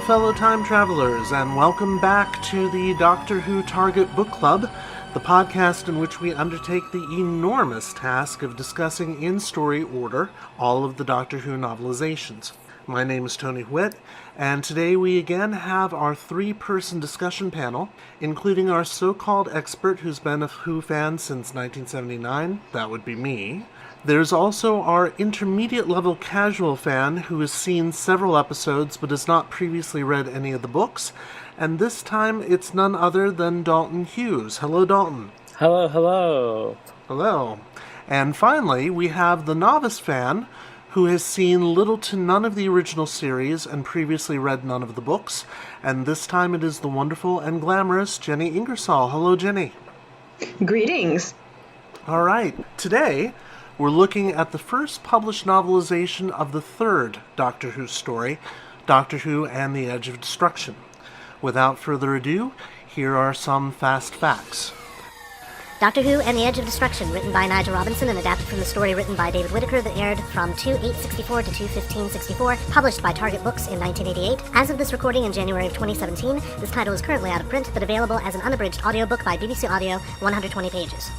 fellow time travelers, and welcome back to the Doctor Who Target Book Club, the podcast in which we undertake the enormous task of discussing in story order all of the Doctor Who novelizations. My name is Tony Whitt, and today we again have our three-person discussion panel, including our so-called expert who's been a Who fan since 1979, that would be me. There's also our intermediate-level casual fan who has seen several episodes but has not previously read any of the books, and this time it's none other than Dalton Hughes. Hello, Dalton. Hello, hello. Hello. And finally, we have the novice fan who has seen little to none of the original series and previously read none of the books, and this time it is the wonderful and glamorous Jenny Ingersoll. Hello, Jenny. Greetings. All right. Today, we're looking at the first published novelization of the third Doctor Who story, Doctor Who and the Edge of Destruction. Without further ado, here are some fast facts. Doctor Who and the Edge of Destruction, written by Nigel Robinson and adapted from the story written by David Whittaker that aired from 2/8/64 to 2/15/64, published by Target Books in 1988. As of this recording in January of 2017, this title is currently out of print, but available as an unabridged audiobook by BBC Audio, 120 pages.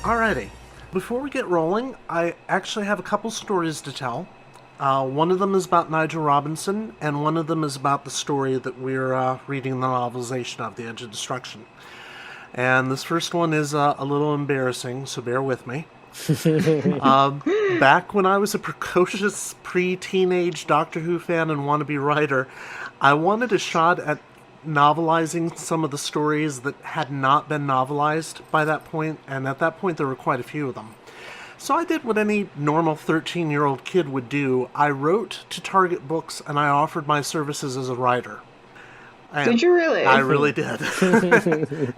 Alrighty. Before we get rolling, I actually have a couple stories to tell. One of them is about Nigel Robinson, and one of them is about the story that we're reading the novelization of, The Edge of Destruction. And this first one is a little embarrassing, so bear with me. Back when I was a precocious pre-teenage Doctor Who fan and wannabe writer, I wanted a shot at novelizing some of the stories that had not been novelized by that point, and at that point there were quite a few of them. So I did what any normal 13-year-old kid would do. I wrote to Target Books and I offered my services as a writer. And did you really? I really did.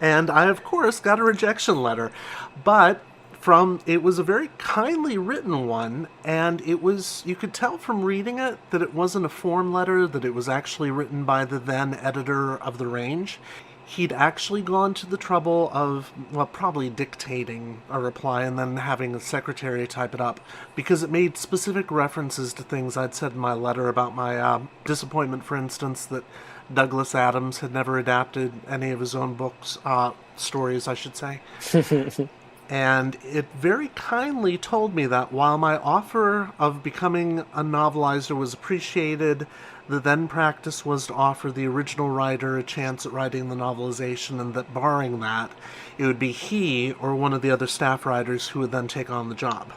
And I, of course, got a rejection letter. But it was a very kindly written one, and you could tell from reading it that it wasn't a form letter, that it was actually written by the then editor of The Range. He'd actually gone to the trouble of, probably dictating a reply and then having a secretary type it up, because it made specific references to things I'd said in my letter about my disappointment, for instance, that Douglas Adams had never adapted any of his own books, stories, I should say. And it very kindly told me that while my offer of becoming a novelizer was appreciated, the then practice was to offer the original writer a chance at writing the novelization, and that barring that, it would be he or one of the other staff writers who would then take on the job.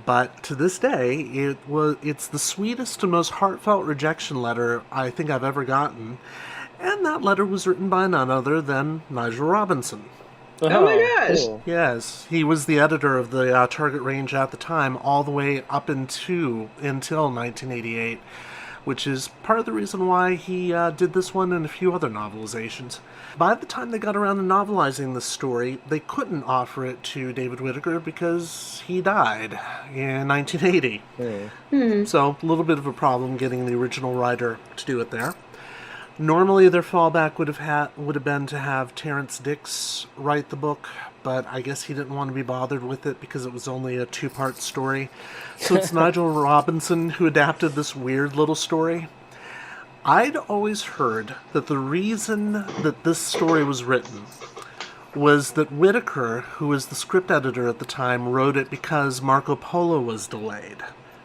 But to this day, it's the sweetest and most heartfelt rejection letter I think I've ever gotten, and that letter was written by none other than Nigel Robinson. Oh my gosh! Cool. Yes, he was the editor of the Target Range at the time, all the way up until 1988, which is part of the reason why he did this one and a few other novelizations. By the time they got around to novelizing this story, they couldn't offer it to David Whittaker because he died in 1980. So, a little bit of a problem getting the original writer to do it there. Normally, their fallback would have been to have Terrence Dicks write the book, but I guess he didn't want to be bothered with it because it was only a two-part story. So it's Nigel Robinson who adapted this weird little story. I'd always heard that the reason that this story was written was that Whittaker, who was the script editor at the time, wrote it because Marco Polo was delayed.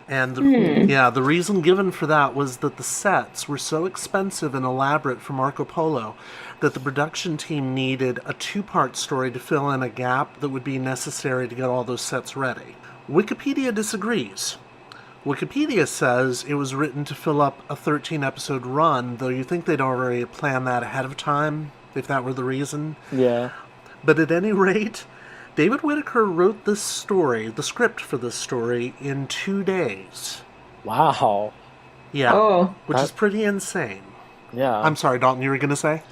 And the reason given for that was that the sets were so expensive and elaborate for Marco Polo that the production team needed a two-part story to fill in a gap that would be necessary to get all those sets ready. Wikipedia disagrees. Wikipedia says it was written to fill up a 13-episode run, though you think they'd already planned that ahead of time, if that were the reason. Yeah. But at any rate, David Whittaker wrote this story, the script for this story, in 2 days. Wow. Yeah, which is pretty insane. Yeah. I'm sorry, Dalton, you were going to say?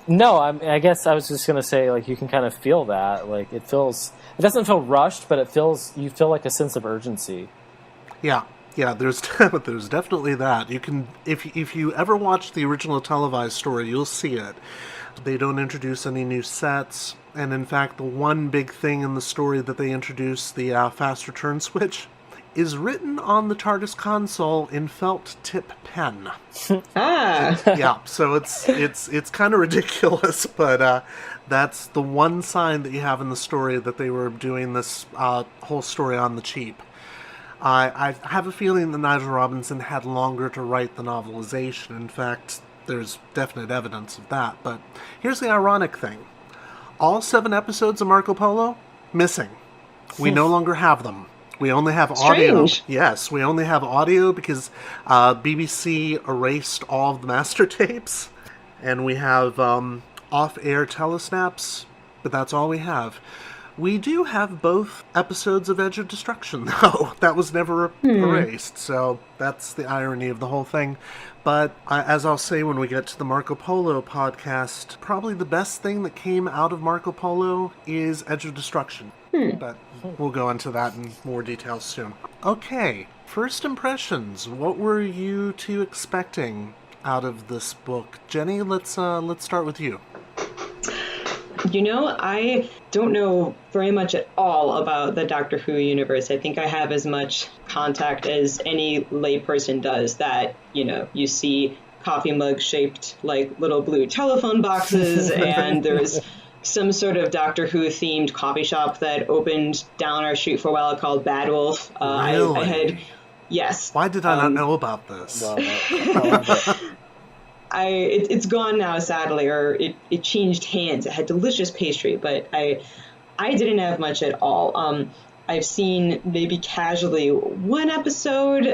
No, I guess I was just going to say, like, you can kind of feel that. Like, it doesn't feel rushed, but you feel like a sense of urgency. Yeah, there's definitely that. You can, if you ever watch the original televised story, you'll see it. They don't introduce any new sets, and in fact, the one big thing in the story that they introduce, the fast return switch, is written on the TARDIS console in felt tip pen. Yeah, so it's kind of ridiculous, but that's the one sign that you have in the story that they were doing this whole story on the cheap. I have a feeling that Nigel Robinson had longer to write the novelization. In fact, there's definite evidence of that. But here's the ironic thing. All 7 episodes of Marco Polo, missing. We no longer have them. We only have audio. Strange. Yes, we only have audio because BBC erased all of the master tapes. And we have off-air telesnaps, but that's all we have. We do have both episodes of Edge of Destruction, though. That was never erased, so that's the irony of the whole thing. But as I'll say when we get to the Marco Polo podcast, probably the best thing that came out of Marco Polo is Edge of Destruction. But we'll go into that in more detail soon. Okay, first impressions. What were you two expecting out of this book? Jenny, let's start with you. You know, I don't know very much at all about the Doctor Who universe. I think I have as much contact as any layperson does, that, you know, you see coffee mugs shaped like little blue telephone boxes, and there's some sort of Doctor Who themed coffee shop that opened down our street for a while called Bad Wolf. Really? I had, yes. Why did I not know about this? Well, I love it. It's gone now, sadly, or it changed hands. It had delicious pastry, but I didn't have much at all. I've seen maybe casually one episode.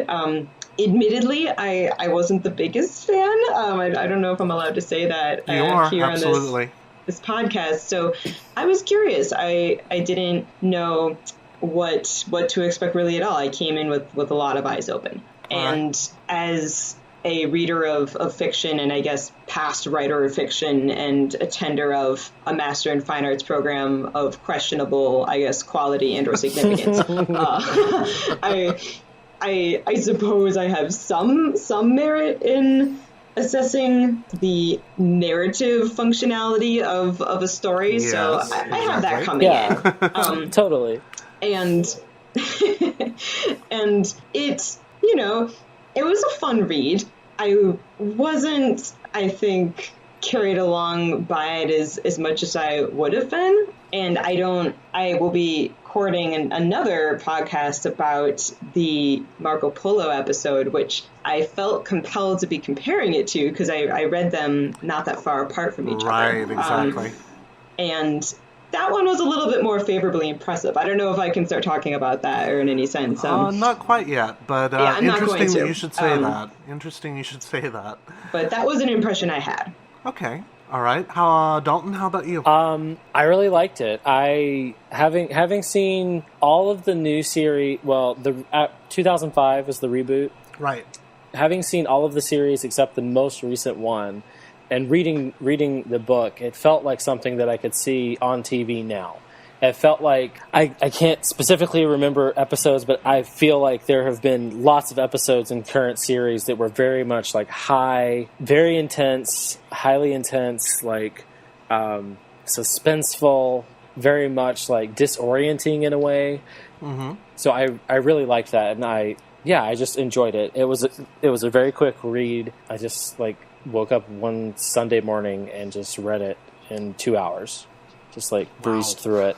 Admittedly, I wasn't the biggest fan. I don't know if I'm allowed to say that You are, here absolutely. on this podcast. So I was curious. I didn't know what to expect really at all. I came in with a lot of eyes open. And as a reader of fiction, and I guess past writer of fiction, and attender of a Master in Fine Arts program of questionable, I guess, quality and or significance, I suppose I have some merit in assessing the narrative functionality of a story. Yes, so I have that coming in. Totally. And and it, you know, it was a fun read. I wasn't, I think, carried along by it as much as I would have been. And I will be recording another podcast about the Marco Polo episode, which I felt compelled to be comparing it to because I read them not that far apart from each other. Right, exactly. And that one was a little bit more favorably impressive. I don't know if I can start talking about that or in any sense. Not quite yet, but yeah, interesting that you should say that. Interesting you should say that. But that was an impression I had. Okay. All right. Dalton, how about you? I really liked it. Having seen all of the new series, well, the 2005 was the reboot. Right. Having seen all of the series except the most recent one, and reading the book, it felt like something that I could see on TV now. It felt like, I can't specifically remember episodes, but I feel like there have been lots of episodes in current series that were very much like very intense, highly intense, like suspenseful, very much like disorienting in a way. Mm-hmm. So I really liked that, and I just enjoyed it. It was a very quick read. I just woke up one Sunday morning and just read it in 2 hours. Just breezed through it.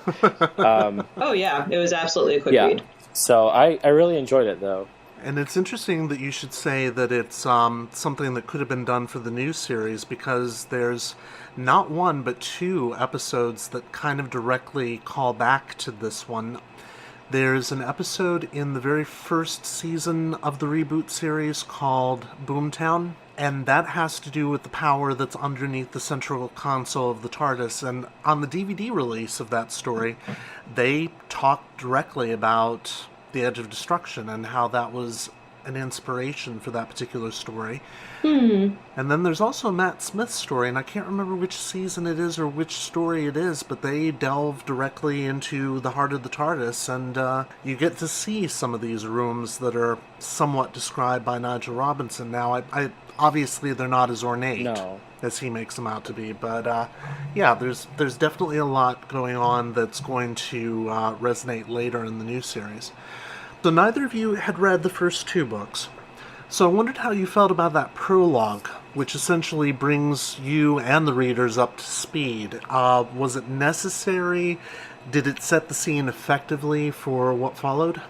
Oh yeah, it was absolutely a quick read. So I really enjoyed it though. And it's interesting that you should say that it's something that could have been done for the new series, because there's not one but 2 episodes that kind of directly call back to this one. There's an episode in the very first season of the reboot series called Boomtown, and that has to do with the power that's underneath the central console of the TARDIS. And on the DVD release of that story, they talked directly about the Edge of Destruction and how that was an inspiration for that particular story. And then there's also Matt Smith's story, and I can't remember which season it is or which story it is, but they delve directly into the heart of the TARDIS, and you get to see some of these rooms that are somewhat described by Nigel Robinson. Now, I obviously they're not as ornate as he makes them out to be, but there's definitely a lot going on that's going to resonate later in the new series. So neither of you had read the first two books. So I wondered how you felt about that prologue, which essentially brings you and the readers up to speed. Was it necessary? Did it set the scene effectively for what followed?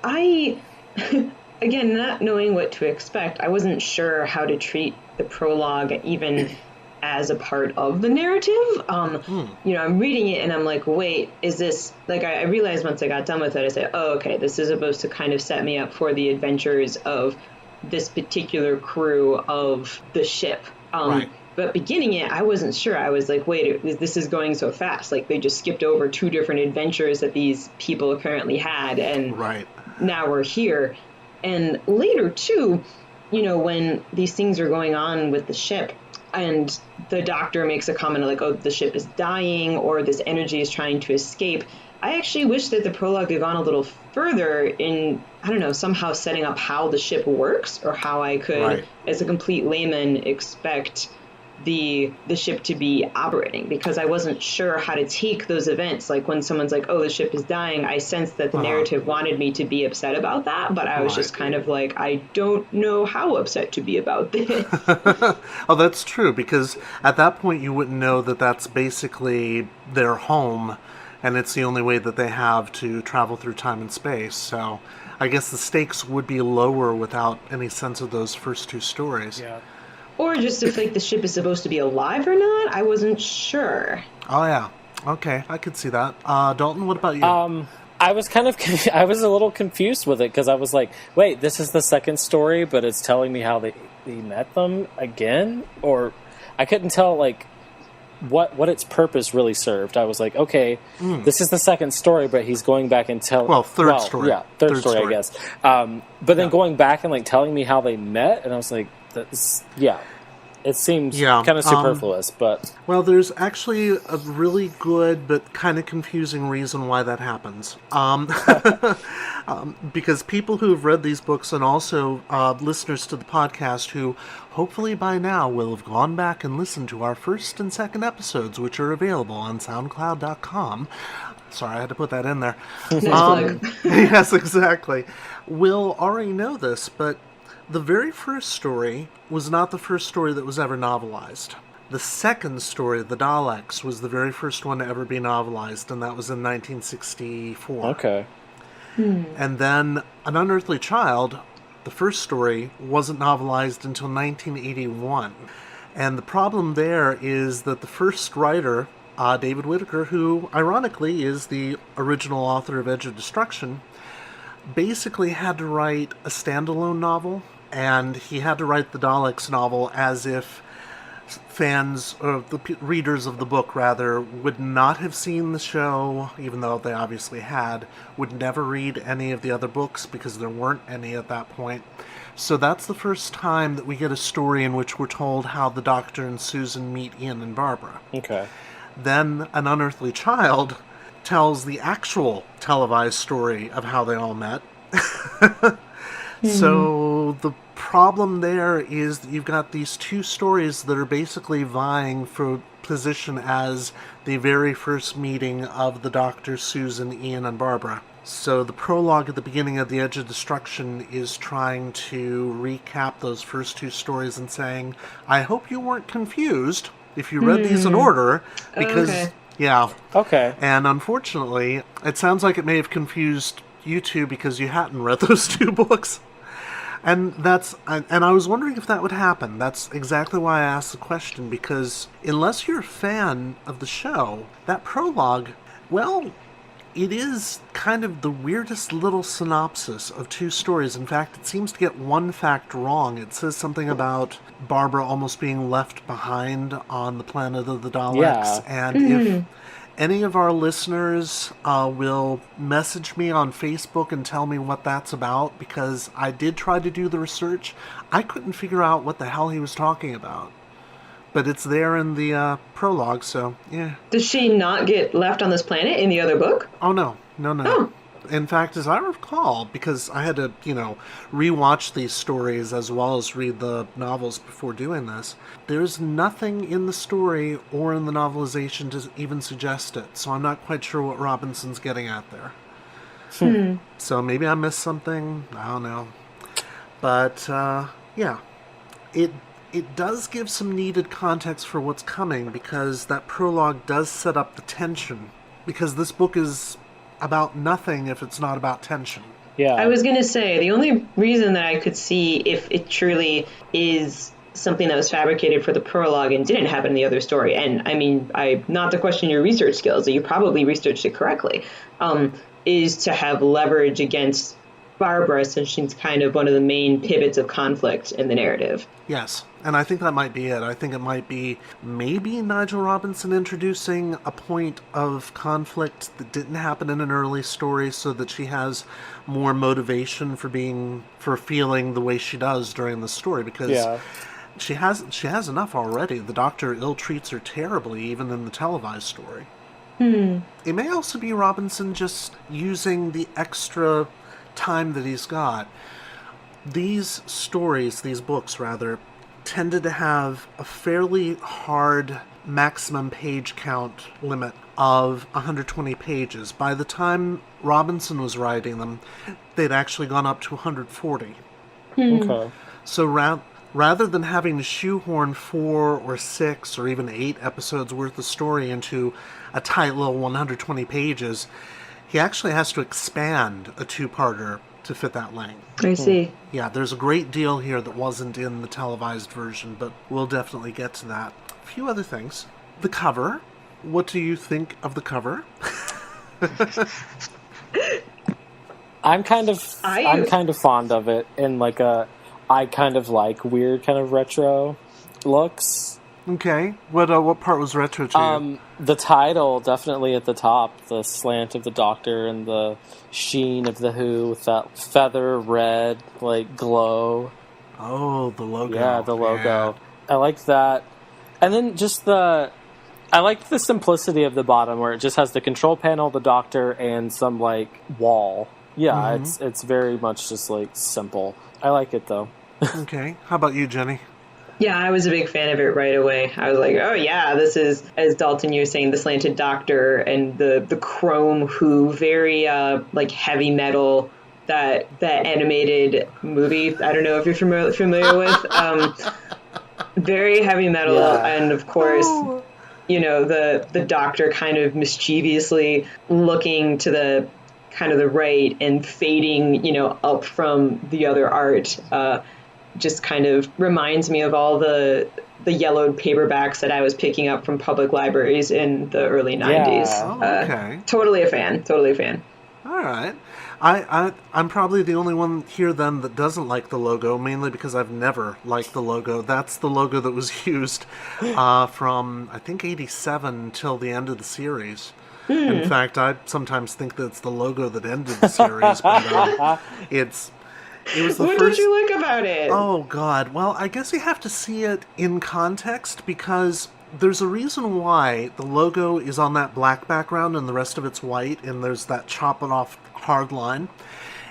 I, again, not knowing what to expect, I wasn't sure how to treat the prologue even as a part of the narrative. I'm reading it and I'm like, wait, is this, like, I realized once I got done with it, I said, oh, okay, this is supposed to kind of set me up for the adventures of this particular crew of the ship. Right. But beginning it, I wasn't sure. I was like, wait, this is going so fast. Like, they just skipped over 2 different adventures that these people apparently had, and now we're here. And later, too, when these things are going on with the ship, and the doctor makes a comment like, oh, the ship is dying, or this energy is trying to escape, I actually wish that the prologue had gone a little further in, I don't know, somehow setting up how the ship works, or how I could, as a complete layman, expect the ship to be operating, because I wasn't sure how to take those events. Like, when someone's like, oh, the ship is dying, I sensed that the narrative wanted me to be upset about that, but I was just kind of like, I don't know how upset to be about this. Oh, that's true, because at that point you wouldn't know that that's basically their home, and it's the only way that they have to travel through time and space. So I guess the stakes would be lower without any sense of those first 2 stories. Yeah. Or just if, like, the ship is supposed to be alive or not, I wasn't sure. Oh, yeah. Okay, I could see that. Dalton, what about you? I was I was a little confused with it, because I was like, wait, this is the second story, but it's telling me how they met them again? Or I couldn't tell, like, what its purpose really served. I was like, okay, this is the second story, but he's going back and telling... Well, third story. Yeah, third story, I guess. But then going back and, like, telling me how they met, and I was like, it seems kind of superfluous, but... Well, there's actually a really good but kind of confusing reason why that happens. Because people who have read these books, and also listeners to the podcast who hopefully by now will have gone back and listened to our first and second episodes, which are available on SoundCloud.com. Sorry, I had to put that in there. Yes, exactly. Will already know this, but the very first story was not the first story that was ever novelized. The second story, The Daleks, was the very first one to ever be novelized, and that was in 1964. Okay. And then An Unearthly Child, the first story, wasn't novelized until 1981. And the problem there is that the first writer, David Whitaker, who ironically is the original author of Edge of Destruction, basically had to write a standalone novel, and he had to write the Daleks novel as if fans, or the readers of the book, rather, would not have seen the show, even though they obviously had, would never read any of the other books because there weren't any at that point. So that's the first time that we get a story in which we're told how the Doctor and Susan meet Ian and Barbara. Okay. Then An Unearthly Child tells the actual televised story of how they all met. So the problem there is that you've got these 2 stories that are basically vying for position as the very first meeting of the Doctor, Susan, Ian, and Barbara. So the prologue at the beginning of The Edge of Destruction is trying to recap those first 2 stories and saying, I hope you weren't confused if you read these in order, because... Okay. Yeah. Okay. And unfortunately, it sounds like it may have confused you two because you hadn't read those 2 books. And I was wondering if that would happen. That's exactly why I asked the question, because unless you're a fan of the show, that prologue, well, it is kind of the weirdest little synopsis of 2 stories. In fact, it seems to get one fact wrong. It says something about Barbara almost being left behind on the planet of the Daleks. Yeah. And if any of our listeners will message me on Facebook and tell me what that's about, because I did try to do the research. I couldn't figure out what the hell he was talking about. But it's there in the prologue, so, yeah. Does she not get left on this planet in the other book? Oh, no. Oh, In fact, as I recall, because I had to, rewatch these stories as well as read the novels before doing this, there's nothing in the story or in the novelization to even suggest it. So I'm not quite sure what Robinson's getting at there. So maybe I missed something. I don't know. But, yeah. It does give some needed context for what's coming, because that prologue does set up the tension. Because this book is about nothing if it's not about tension. Yeah. I was going to say, the only reason that I could see if it truly is something that was fabricated for the prologue and didn't happen in the other story, and I mean, not to question your research skills, you probably researched it correctly, is to have leverage against Barbara, since she's kind of one of the main pivots of conflict in the narrative. Yes, and I think that might be it. I think it might be maybe Nigel Robinson introducing a point of conflict that didn't happen in an early story, so that she has more motivation for feeling the way she does during the story, because she has enough already. The Doctor ill-treats her terribly, even in the televised story. It may also be Robinson just using the extra time that he's got. These books, tended to have a fairly hard maximum page count limit of 120 pages. By the time Robinson was writing them, they'd actually gone up to 140. Okay. So rather than having to shoehorn 4 or 6 or even 8 episodes worth of story into a tight little 120 pages, he actually has to expand a two-parter to fit that length. I see. Yeah, there's a great deal here that wasn't in the televised version, but we'll definitely get to that. A few other things. The cover. What do you think of the cover? I'm kind of fond of it in I kind of like weird kind of retro looks. Okay. What part was retro to you? The title, definitely at the top, the slant of the Doctor and the sheen of the Who with that feather red, glow. Oh, the logo. Yeah, the logo. Yeah. I like that. And then just I like the simplicity of the bottom, where it just has the control panel, the Doctor, and some, wall. Yeah, it's very much just, simple. I like it, though. Okay. How about you, Jenny? Yeah, I was a big fan of it right away. I was like, oh yeah, this is, as Dalton, you were saying, the slanted Doctor and the chrome Who, very heavy metal, that animated movie. I don't know if you're familiar with. Very heavy metal, and of course, the Doctor kind of mischievously looking to the kind of the right and fading, up from the other art. Just kind of reminds me of all the yellowed paperbacks that I was picking up from public libraries in the early 90s. Oh, okay. Totally a fan. All right. I'm probably the only one here then that doesn't like the logo, mainly because I've never liked the logo. That's the logo that was used from, I think, 87 till the end of the series. In fact, I sometimes think that it's the logo that ended the series, but it was the what first... did you like about it? Oh, God. Well, I guess you have to see it in context, because there's a reason why the logo is on that black background and the rest of it's white, and there's that chopping off hard line.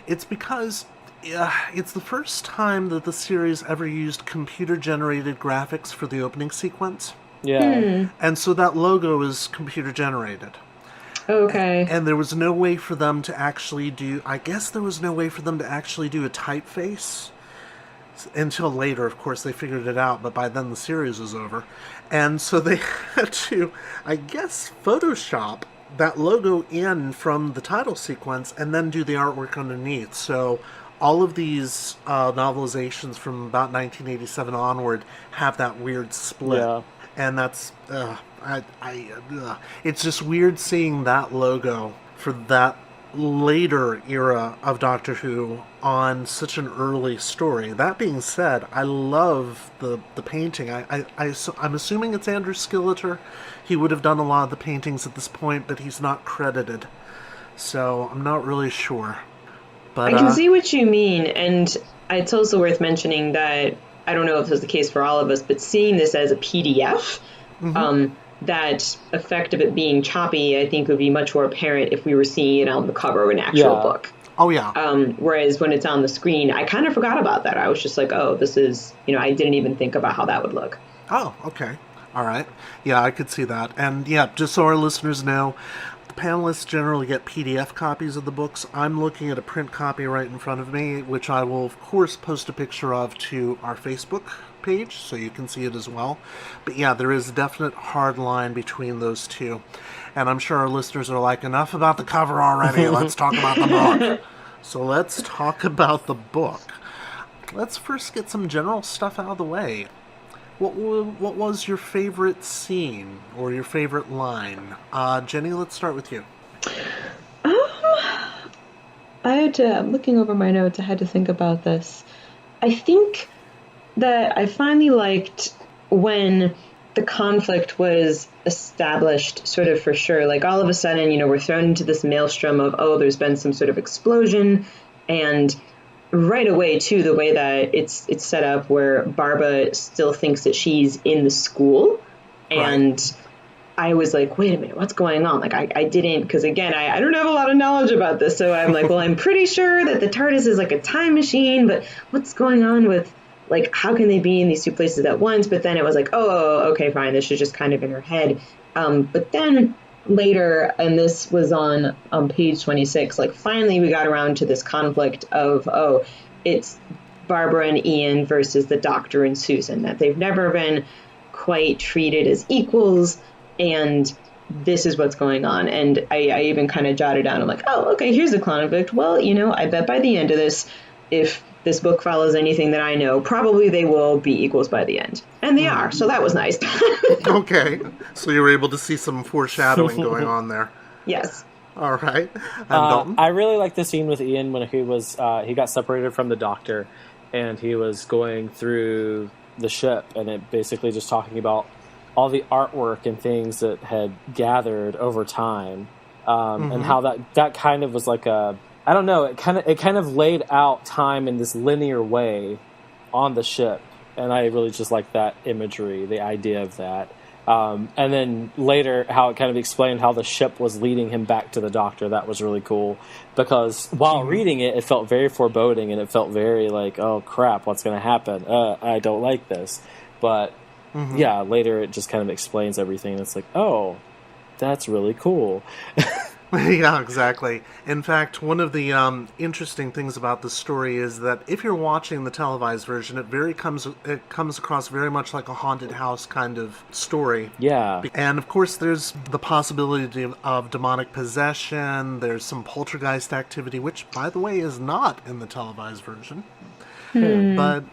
It's because it's the first time that the series ever used computer-generated graphics for the opening sequence. Yeah. And so that logo is computer-generated. Okay. And there was no way for them to actually do... I guess there was no way for them to actually do a typeface until later. Of course, they figured it out, but by then the series was over. And so they had to, I guess, Photoshop that logo in from the title sequence and then do the artwork underneath. So all of these novelizations from about 1987 onward have that weird split. Yeah. And that's... it's just weird seeing that logo for that later era of Doctor Who on such an early story. That being said, I love the painting. I'm assuming it's Andrew Skilleter. He would have done a lot of the paintings at this point, but he's not credited. So I'm not really sure. But I can see what you mean, and it's also worth mentioning that, I don't know if this is the case for all of us, but seeing this as a PDF, that effect of it being choppy, I think, would be much more apparent if we were seeing it on the cover of an actual book. Oh, yeah. Whereas when it's on the screen, I kind of forgot about that. I was just like, oh, this is, I didn't even think about how that would look. Oh, okay. All right. Yeah, I could see that. And yeah, just so our listeners know, the panelists generally get PDF copies of the books. I'm looking at a print copy right in front of me, which I will, of course, post a picture of to our Facebook page so you can see it as well. But yeah, there is a definite hard line between those two. And I'm sure our listeners are like, enough about the cover already. Let's talk about the book. So let's talk about the book. Let's first get some general stuff out of the way. What was your favorite scene or your favorite line? Jenny, let's start with you. I'm looking over my notes. I had to think about this. I think that I finally liked when the conflict was established sort of for sure. Like all of a sudden, we're thrown into this maelstrom of, oh, there's been some sort of explosion. And right away, too, the way that it's set up where Barbara still thinks that she's in the school. And right. I was like, wait a minute, what's going on? Like, I didn't, because again, I don't have a lot of knowledge about this. So I'm like, well, I'm pretty sure that the TARDIS is like a time machine, but what's going on with, like, how can they be in these two places at once? But then it was like, oh, okay, fine. This is just kind of in her head. But then later, and this was on page 26, like finally we got around to this conflict of, oh, it's Barbara and Ian versus the Doctor and Susan, that they've never been quite treated as equals. And this is what's going on. And I even kind of jotted down, I'm like, oh, okay, here's the conflict. Well, I bet by the end of this, if this book follows anything that I know, probably they will be equals by the end. And they are, so that was nice. Okay, so you were able to see some foreshadowing going on there. Yes. All right. And Dalton? I really like the scene with Ian when he got separated from the Doctor, and he was going through the ship, and it basically just talking about all the artwork and things that had gathered over time, and how that kind of was like a, I don't know, it kind of laid out time in this linear way on the ship, and I really just like that imagery, the idea of that. And then later, how it kind of explained how the ship was leading him back to the Doctor. That was really cool, because while reading it, it felt very foreboding, and it felt very like, oh crap, what's going to happen? I don't like this. But yeah, later it just kind of explains everything. It's like, oh, that's really cool. Yeah, exactly. In fact, one of the interesting things about the story is that if you're watching the televised version, it comes across very much like a haunted house kind of story. Yeah. And of course, there's the possibility of demonic possession. There's some poltergeist activity, which, by the way, is not in the televised version. But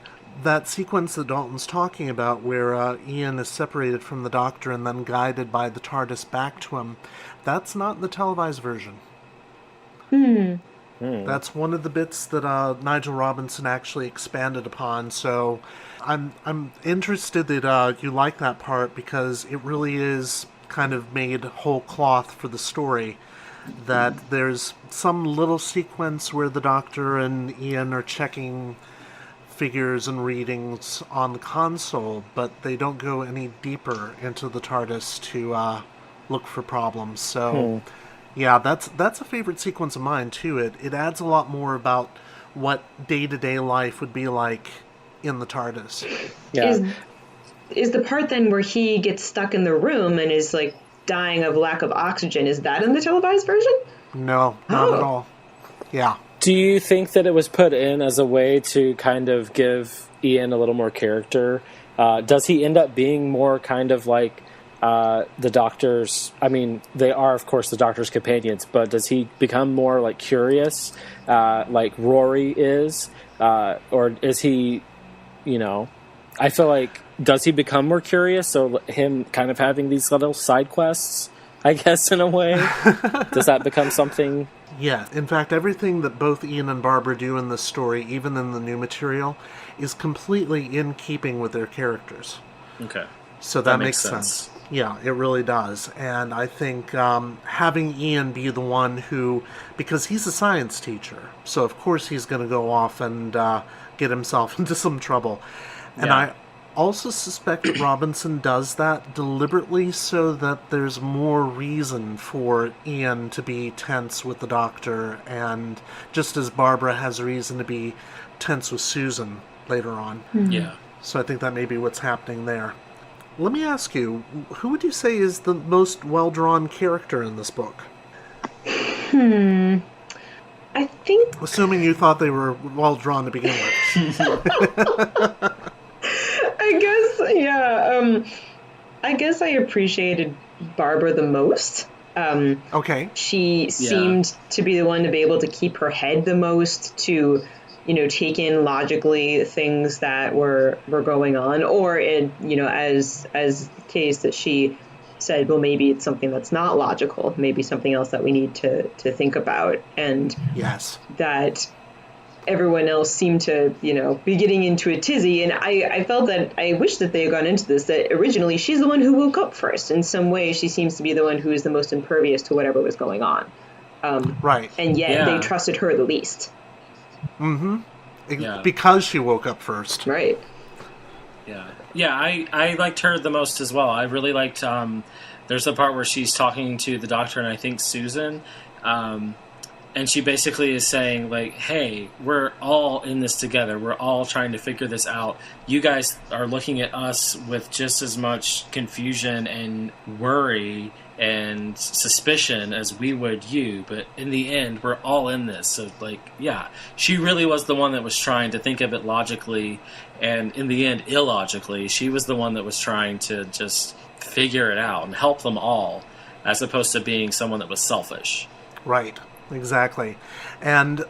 that sequence that Dalton's talking about, where Ian is separated from the Doctor and then guided by the TARDIS back to him, that's not in the televised version. That's one of the bits that Nigel Robinson actually expanded upon. So I'm interested that you like that part, because it really is kind of made whole cloth for the story. That there's some little sequence where the Doctor and Ian are checking figures and readings on the console, but they don't go any deeper into the TARDIS to look for problems. So yeah, that's a favorite sequence of mine too. It adds a lot more about what day-to-day life would be like in the TARDIS. Yeah. Is the part then where he gets stuck in the room and is like dying of lack of oxygen, is that in the televised version? No, not at all. Yeah. Do you think that it was put in as a way to kind of give Ian a little more character? Does he end up being more kind of like the Doctor's... I mean, they are, of course, the Doctor's companions, but does he become more, like, curious, like Rory is? Or is he, I feel like, does he become more curious? So him kind of having these little side quests, I guess, in a way? Does that become something... Yeah, in fact, everything that both Ian and Barbara do in this story, even in the new material, is completely in keeping with their characters. Okay. So that makes sense. Yeah, it really does. And I think having Ian be the one who, because he's a science teacher, so of course he's going to go off and get himself into some trouble. And also suspect that Robinson does that deliberately so that there's more reason for Ian to be tense with the Doctor, and just as Barbara has reason to be tense with Susan later on. Yeah. So I think that may be what's happening there. Let me ask you, who would you say is the most well-drawn character in this book? I think... Assuming you thought they were well-drawn to begin with. I guess, yeah. I guess I appreciated Barbara the most. Okay. She seemed to be the one to be able to keep her head the most, to, take in logically things that were going on, or as the case that she said, well, maybe it's something that's not logical, maybe something else that we need to think about, and yes, that everyone else seemed to, be getting into a tizzy. And I felt that I wish that they had gone into this, that originally she's the one who woke up first. In some way, she seems to be the one who is the most impervious to whatever was going on. Right. And yet they trusted her the least. Mm-hmm. Yeah. Because she woke up first. Right. Yeah. Yeah, I liked her the most as well. I really liked, there's the part where she's talking to the Doctor and I think Susan, and she basically is saying, like, hey, we're all in this together. We're all trying to figure this out. You guys are looking at us with just as much confusion and worry and suspicion as we would you. But in the end, we're all in this. So, like, yeah, she really was the one that was trying to think of it logically. And in the end, illogically, she was the one that was trying to just figure it out and help them all, as opposed to being someone that was selfish. Right. Exactly. And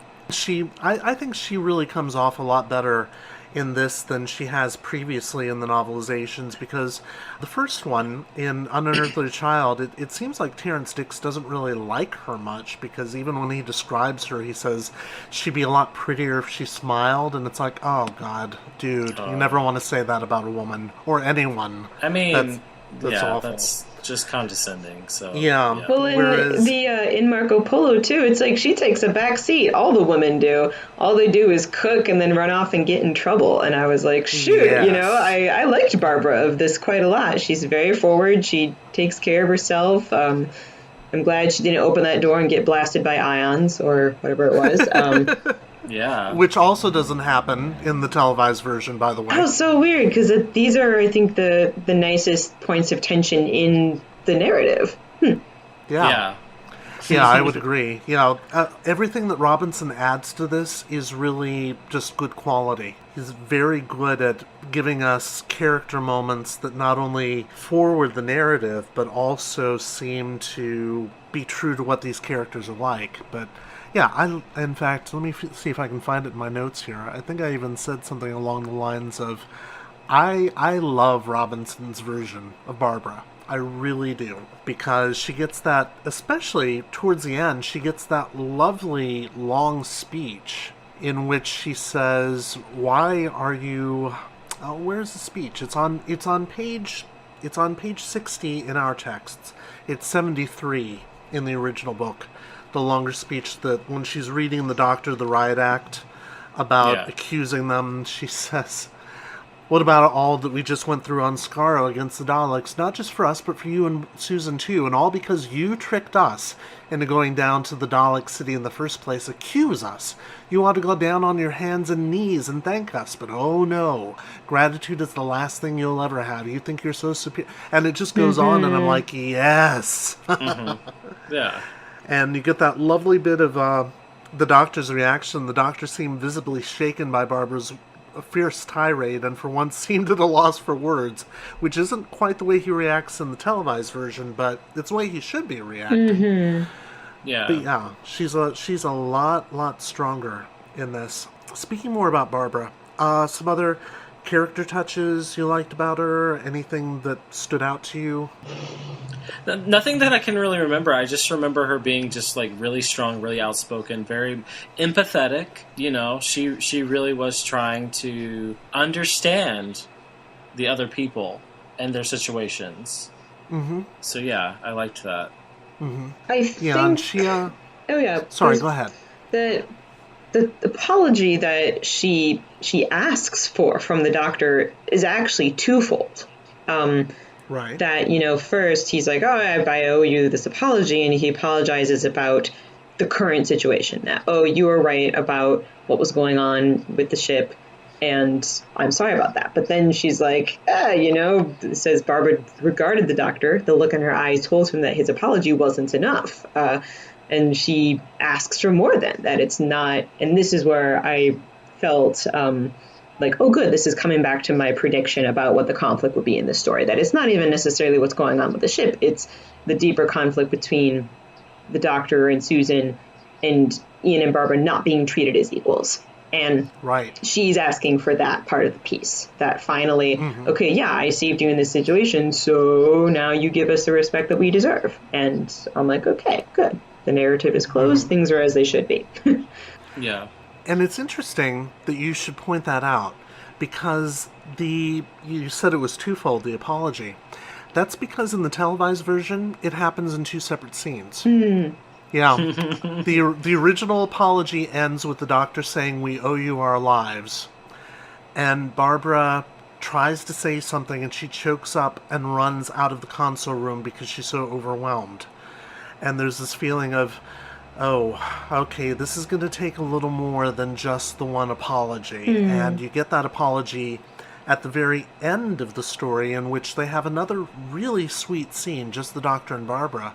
I think she really comes off a lot better in this than she has previously in the novelizations, because the first one, in Unearthly Child, it seems like Terrence Dicks doesn't really like her much, because even when he describes her, he says she'd be a lot prettier if she smiled, and it's like, oh, God, dude, you never want to say that about a woman, or anyone. I mean, that's awful. That's just condescending. So yeah. Well, in Marco Polo too, it's like she takes a back seat. All the women do. All they do is cook and then run off and get in trouble. And I was like, shoot, yes. I liked Barbara of this quite a lot. She's very forward. She takes care of herself. I'm glad she didn't open that door and get blasted by ions or whatever it was. Yeah. Which also doesn't happen in the televised version, by the way. Oh, so weird, because these are, I think, the nicest points of tension in the narrative. Yeah, I would agree. Everything that Robinson adds to this is really just good quality. He's very good at giving us character moments that not only forward the narrative, but also seem to be true to what these characters are like. But yeah, in fact, let me see if I can find it in my notes here. I think I even said something along the lines of, I love Robinson's version of Barbara. I really do. Because she gets that, especially towards the end, she gets that lovely long speech in which she says, why are you... Oh, where's the speech? It's on page 60 in our texts. It's 73 in the original book. The longer speech that when she's reading the Doctor the Riot Act about accusing them, she says, what about all that we just went through on Skaro against the Daleks, not just for us, but for you and Susan too, and all because you tricked us into going down to the Dalek city in the first place, accuse us. You ought to go down on your hands and knees and thank us, but oh no, gratitude is the last thing you'll ever have. You think you're so superior. And it just goes on, and I'm like, yes. Yeah. And you get that lovely bit of the Doctor's reaction. The Doctor seemed visibly shaken by Barbara's fierce tirade, and for once seemed at a loss for words, which isn't quite the way he reacts in the televised version, but it's the way he should be reacting. Yeah. But yeah, she's a lot stronger in this. Speaking more about Barbara, some other character touches you liked about her? Anything that stood out to you? Nothing that I can really remember. I just remember her being just like really strong, really outspoken, very empathetic. She really was trying to understand the other people and their situations. Mm-hmm. So yeah, I liked that. Mm-hmm. I think. Yeah, and she. Oh yeah. Sorry, go ahead. The the apology that she asks for from the doctor is actually twofold. Right. That, first he's like, oh, I owe you this apology, and he apologizes about the current situation. That, oh, you were right about what was going on with the ship, and I'm sorry about that. But then she's like, says Barbara regarded the doctor. The look in her eyes told him that his apology wasn't enough. And she asks for more then, that it's not, and this is where I felt like, oh, good, this is coming back to my prediction about what the conflict would be in this story, that it's not even necessarily what's going on with the ship, it's the deeper conflict between the doctor and Susan and Ian and Barbara not being treated as equals. And right. She's asking for that part of the piece, that finally, okay, yeah, I saved you in this situation, so now you give us the respect that we deserve. And I'm like, okay, good. The narrative is closed. Things are as they should be. Yeah. And it's interesting that you should point that out, because you said it was twofold, the apology. That's because in the televised version, it happens in two separate scenes. Yeah. The original apology ends with the doctor saying, we owe you our lives. And Barbara tries to say something, and she chokes up and runs out of the console room because she's so overwhelmed. And there's this feeling of, oh, okay, this is going to take a little more than just the one apology. And you get that apology at the very end of the story, in which they have another really sweet scene, just the doctor and Barbara,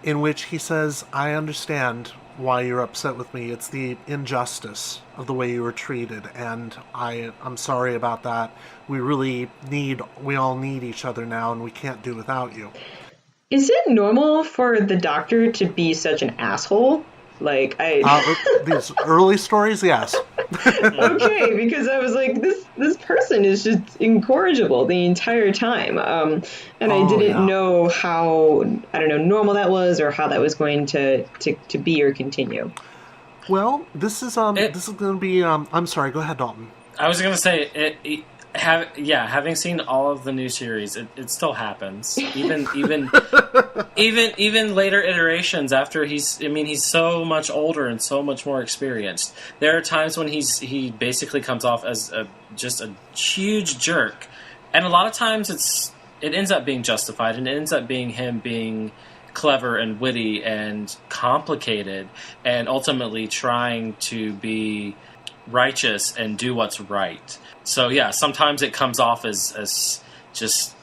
in which he says, I understand why you're upset with me. It's the injustice of the way you were treated, and I'm sorry about that. We all need each other now, and we can't do without you. Is it normal for the doctor to be such an asshole? Like, these early stories, yes. Okay, because I was like, this person is just incorrigible the entire time, and I didn't know how, normal that was, or how that was going to be or continue. Well, this is going to be. I'm sorry. Go ahead, Dalton. I was going to say having seen all of the new series, it still happens. Even later iterations after he's so much older and so much more experienced. There are times when he basically comes off as just a huge jerk, and a lot of times it ends up being justified, and it ends up being him being clever and witty and complicated, and ultimately trying to be righteous and do what's right. So yeah, sometimes it comes off as just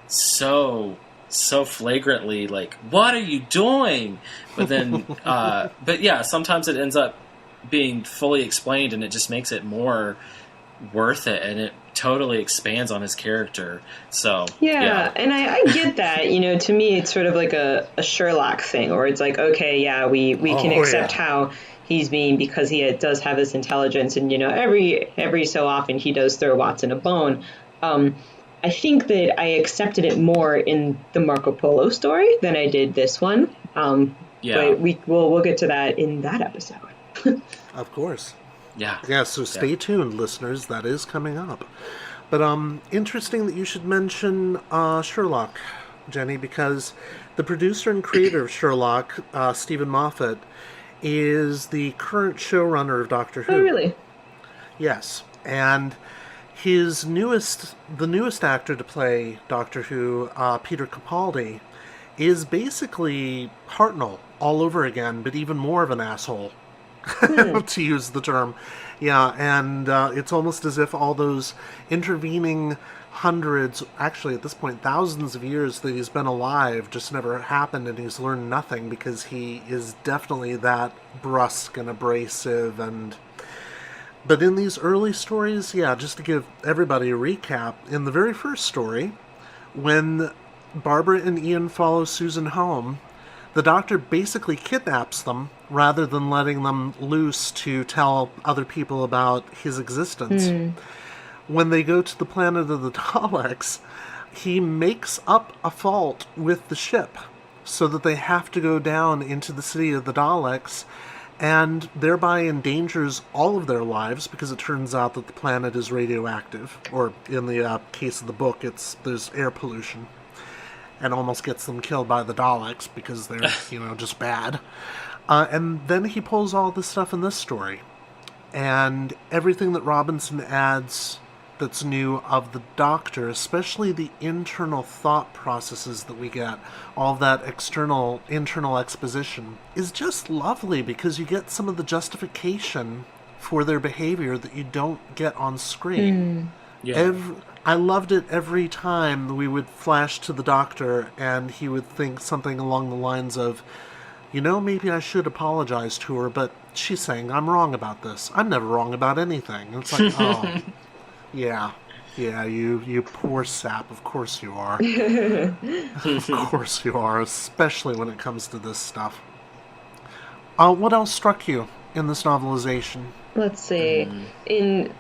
so flagrantly like, what are you doing? But then, but yeah, sometimes it ends up being fully explained, and it just makes it more worth it, and it totally expands on his character. So yeah. And I get that. To me, it's sort of like a Sherlock thing, where it's like, okay, yeah, we can accept how he's being, because he does have this intelligence, and every so often he does throw Watson a bone. I think that I accepted it more in the Marco Polo story than I did this one. But we'll get to that in that episode. Of course. Yeah. Yeah, so stay tuned, listeners. That is coming up. But interesting that you should mention Sherlock, Jenny, because the producer and creator of Sherlock, Stephen Moffat, is the current showrunner of Doctor Who. Oh, really? Yes. And the newest actor to play Doctor Who, Peter Capaldi, is basically Hartnell all over again, but even more of an asshole, to use the term. Yeah, and it's almost as if all those intervening hundreds, actually at this point thousands of years that he's been alive just never happened, and he's learned nothing, because he is definitely that brusque and abrasive. But in these early stories, yeah, just to give everybody a recap, in the very first story, when Barbara and Ian follow Susan home, the doctor basically kidnaps them rather than letting them loose to tell other people about his existence. When they go to the planet of the Daleks, he makes up a fault with the ship so that they have to go down into the city of the Daleks, and thereby endangers all of their lives, because it turns out that the planet is radioactive, or in the case of the book, there's air pollution, and almost gets them killed by the Daleks because they're, just bad. And then he pulls all this stuff in this story. And everything that Robinson adds that's new of the Doctor, especially the internal thought processes that we get, all that internal exposition, is just lovely because you get some of the justification for their behavior that you don't get on screen. Yeah. I loved it every time we would flash to the Doctor and he would think something along the lines of, maybe I should apologize to her, but she's saying I'm wrong about this. I'm never wrong about anything. And it's like, oh, yeah, you poor sap. Of course you are. Of course you are, especially when it comes to this stuff. What else struck you in this novelization? Let's see. In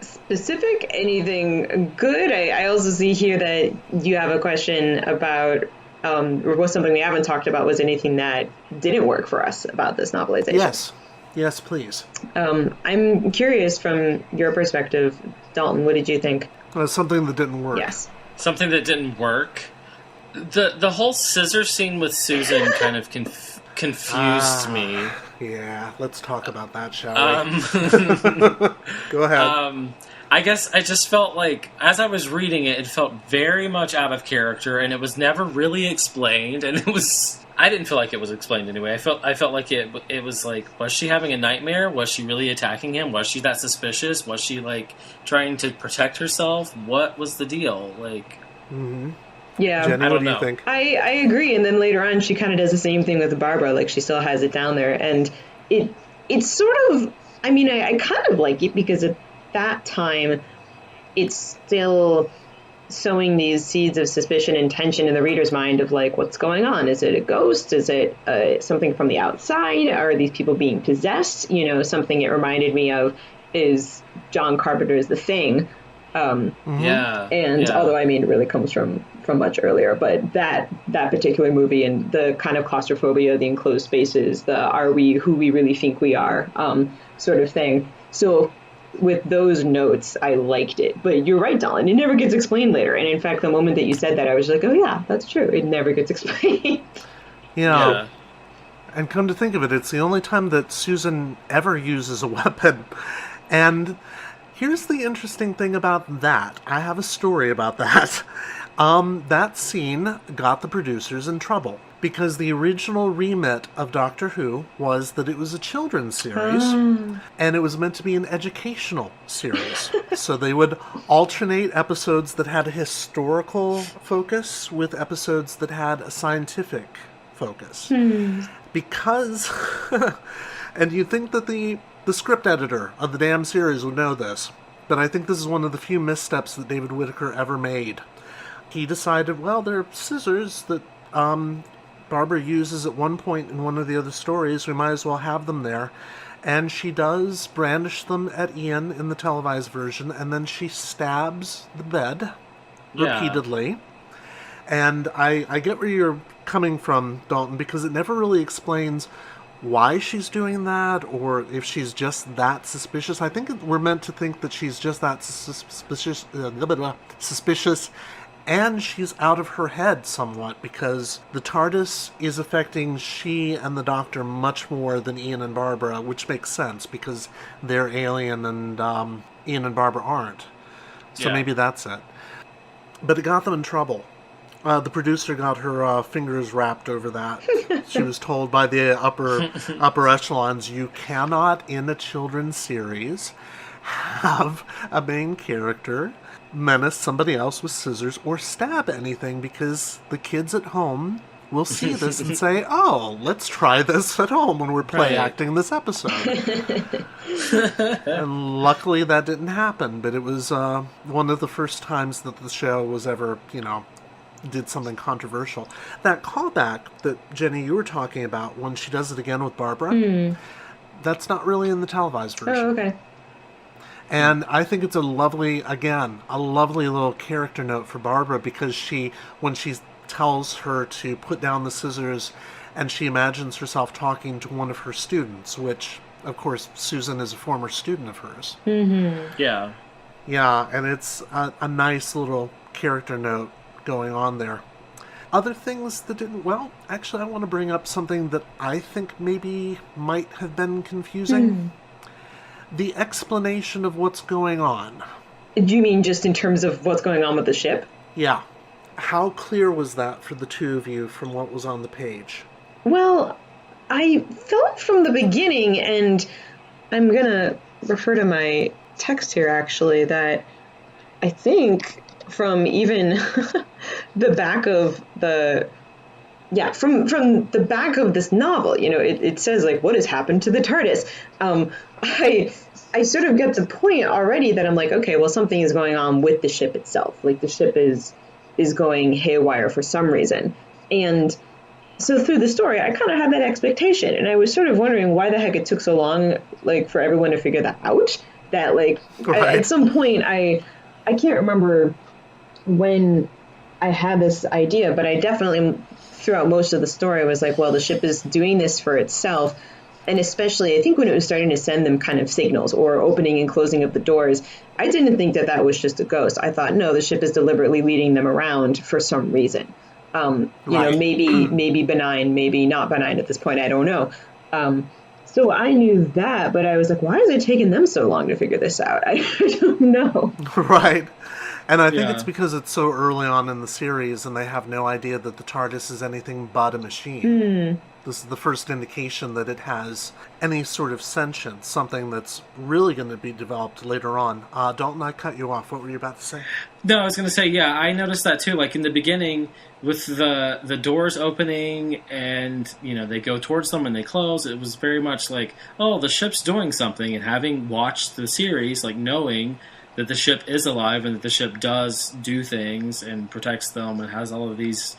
specific, anything good? I also see here that you have a question about, or was something we haven't talked about, was anything that didn't work for us about this novelization? Yes, please. I'm curious from your perspective, Dalton, what did you think? Something that didn't work. Yes. Something that didn't work? The whole scissor scene with Susan kind of confused me. Yeah, let's talk about that, shall we? Go ahead. I guess I just felt like, as I was reading it, it felt very much out of character, and it was never really explained, and I didn't feel like it was explained anyway. I felt like it was like, was she having a nightmare? Was she really attacking him? Was she that suspicious? Was she, like, trying to protect herself? What was the deal? Like... Mm-hmm. Yeah, Jenny, what do you think? I agree, and then later on she kind of does the same thing with Barbara, like she still has it down there, and it's sort of, I kind of like it because at that time it's still sowing these seeds of suspicion and tension in the reader's mind of like, what's going on? Is it a ghost? Is it something from the outside? Are these people being possessed? Something it reminded me of is John Carpenter's The Thing. Although it really comes from much earlier, but that particular movie and the kind of claustrophobia, the enclosed spaces, the are we who we really think we are sort of thing. So with those notes, I liked it. But you're right, Dalton, it never gets explained later. And in fact, the moment that you said that, I was like, oh yeah, that's true. It never gets explained. Yeah. And come to think of it, it's the only time that Susan ever uses a weapon. And here's the interesting thing about that. I have a story about that. That scene got the producers in trouble because the original remit of Doctor Who was that it was a children's series and it was meant to be an educational series. So they would alternate episodes that had a historical focus with episodes that had a scientific focus. Because, and you'd think that the script editor of the damn series would know this, but I think this is one of the few missteps that David Whittaker ever made. He decided, well, they're scissors that Barbara uses at one point in one of the other stories. We might as well have them there. And she does brandish them at Ian in the televised version, and then she stabs the bed repeatedly. And I get where you're coming from, Dalton, because it never really explains why she's doing that, or if she's just that suspicious. I think we're meant to think that she's just that suspicious, and she's out of her head somewhat, because the TARDIS is affecting she and the Doctor much more than Ian and Barbara, which makes sense, because they're alien and Ian and Barbara aren't. So maybe that's it. But it got them in trouble. The producer got her fingers wrapped over that. She was told by the upper echelons, you cannot, in a children's series, have a main character menace somebody else with scissors or stab anything, because the kids at home will see this and say, oh, let's try this at home when we're play acting this episode. And luckily that didn't happen, but it was one of the first times that the show was ever, did something controversial. That callback that, Jenny, you were talking about, when she does it again with Barbara, that's not really in the televised version. Oh, okay. And I think it's a lovely little character note for Barbara, because when she tells her to put down the scissors, and she imagines herself talking to one of her students, which, of course, Susan is a former student of hers. Mm-hmm. Yeah. Yeah, and it's a nice little character note going on there. Other things that didn't... Well, actually, I want to bring up something that I think maybe might have been confusing. The explanation of what's going on. Do you mean just in terms of what's going on with the ship? Yeah. How clear was that for the two of you from what was on the page? Well, I felt from the beginning, and I'm going to refer to my text here actually, that I think from even the back of from the back of this novel, it says, like, what has happened to the TARDIS? I sort of get the point already that I'm like, okay, well, something is going on with the ship itself. Like, the ship is going haywire for some reason. And so through the story, I kind of had that expectation. And I was sort of wondering why the heck it took so long, like, for everyone to figure that out. That, like, right. At some point, I can't remember when I had this idea, but I definitely, throughout most of the story, was like, well, the ship is doing this for itself. And especially, I think when it was starting to send them kind of signals or opening and closing of the doors, I didn't think that was just a ghost. I thought, no, the ship is deliberately leading them around for some reason. Maybe benign, maybe not benign at this point. I don't know. So I knew that, but I was like, why is it taking them so long to figure this out? I don't know. Right. And I think it's because it's so early on in the series and they have no idea that the TARDIS is anything but a machine. This is the first indication that it has any sort of sentience, something that's really going to be developed later on. Dalton, I cut you off. What were you about to say? No, I was going to say, yeah, I noticed that too. Like in the beginning, with the doors opening and, they go towards them and they close, it was very much like, oh, the ship's doing something. And having watched the series, like knowing that the ship is alive and that the ship does do things and protects them and has all of these,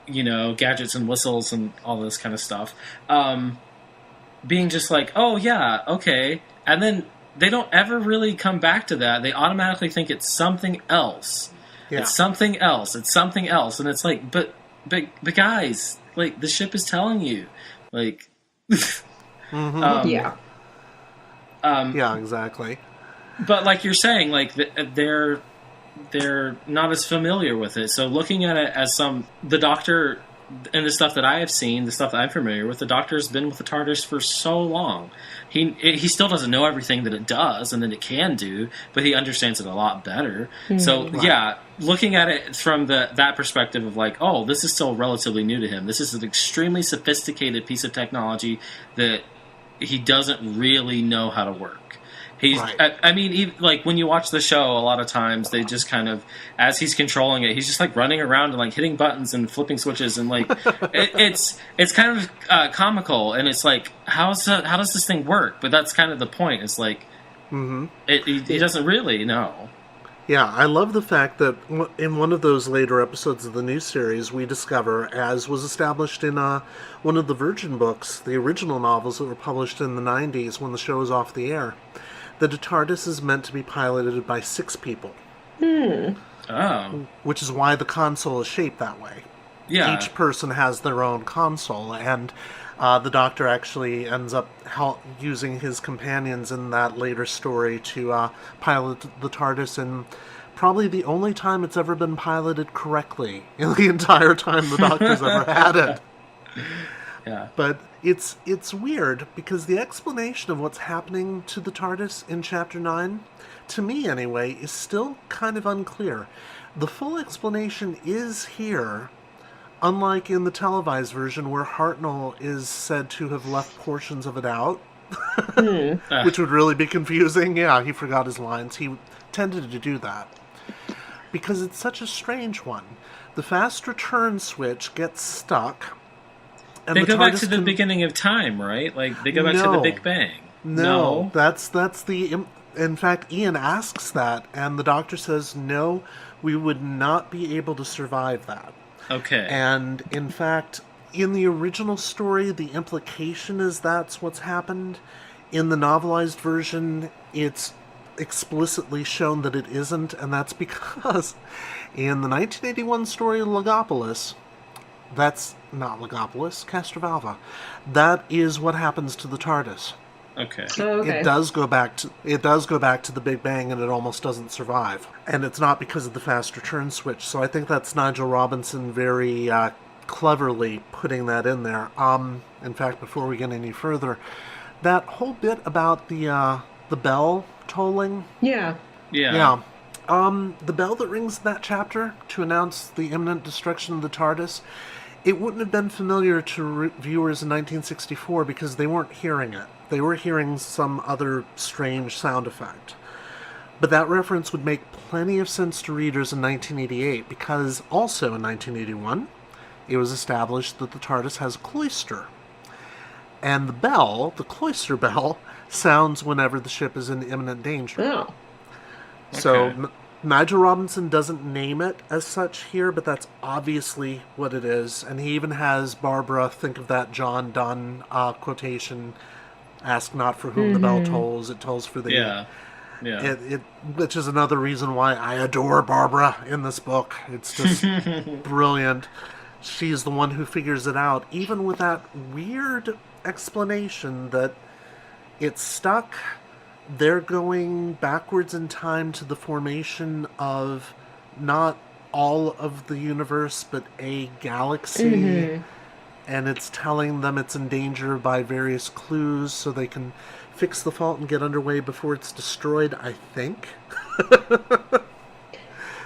gadgets and whistles and all this kind of stuff, being just like, oh, yeah, okay. And then they don't ever really come back to that. They automatically think it's something else. Yeah. It's something else. It's something else. And it's like, but guys, like, the ship is telling you. Like, yeah, exactly. But like you're saying, like, they're not as familiar with it. So looking at it as the Doctor and the stuff that I have seen, the stuff that I'm familiar with, the Doctor's been with the TARDIS for so long. He still doesn't know everything that it does and that it can do, but he understands it a lot better. So yeah, looking at it from that perspective of like, oh, this is still relatively new to him. This is an extremely sophisticated piece of technology that he doesn't really know how to work. I mean, like when you watch the show, a lot of times they just kind of, as he's controlling it, he's just like running around and like hitting buttons and flipping switches and like it's kind of comical, and it's like how does this thing work? But that's kind of the point. It's like he doesn't really know. Yeah, I love the fact that in one of those later episodes of the new series, we discover, as was established in one of the Virgin books, the original novels that were published in the 90s when the show was off the air, that a TARDIS is meant to be piloted by 6 people. Oh. Which is why the console is shaped that way. Yeah. Each person has their own console, and the Doctor actually ends up using his companions in that later story to pilot the TARDIS, and probably the only time it's ever been piloted correctly in the entire time the Doctor's ever had it. Yeah. But it's weird, because the explanation of what's happening to the TARDIS in Chapter 9, to me anyway, is still kind of unclear. The full explanation is here, unlike in the televised version where Hartnell is said to have left portions of it out, which would really be confusing. Yeah, he forgot his lines. He tended to do that. Because it's such a strange one. The fast return switch gets stuck. And they go back to the beginning of time, right? Like, they go back to the Big Bang. No. That's the... In fact, Ian asks that, and the Doctor says, no, we would not be able to survive that. Okay. And, in fact, in the original story, the implication is that's what's happened. In the novelized version, it's explicitly shown that it isn't, and that's because in the 1981 story Logopolis... That's not Logopolis, Castrovalva. That is what happens to the TARDIS. Okay. Oh, okay. It does go back to the Big Bang, and it almost doesn't survive. And it's not because of the fast return switch. So I think that's Nigel Robinson very cleverly putting that in there. In fact, before we get any further, that whole bit about the the bell tolling. Yeah. Yeah. The bell that rings in that chapter to announce the imminent destruction of the TARDIS, it wouldn't have been familiar to viewers in 1964 because they weren't hearing it. They were hearing some other strange sound effect. But that reference would make plenty of sense to readers in 1988 because also in 1981, it was established that the TARDIS has a cloister. And the bell, the cloister bell, sounds whenever the ship is in imminent danger. Oh. So Nigel Robinson doesn't name it as such here, but that's obviously what it is. And he even has Barbara think of that John Donne quotation, "Ask not for whom the bell tolls, it tolls for thee." Yeah. Which is another reason why I adore Barbara in this book. It's just brilliant. She's the one who figures it out, even with that weird explanation that it's stuck. They're going backwards in time to the formation of not all of the universe, but a galaxy. And it's telling them it's in danger by various clues so they can fix the fault and get underway before it's destroyed, I think.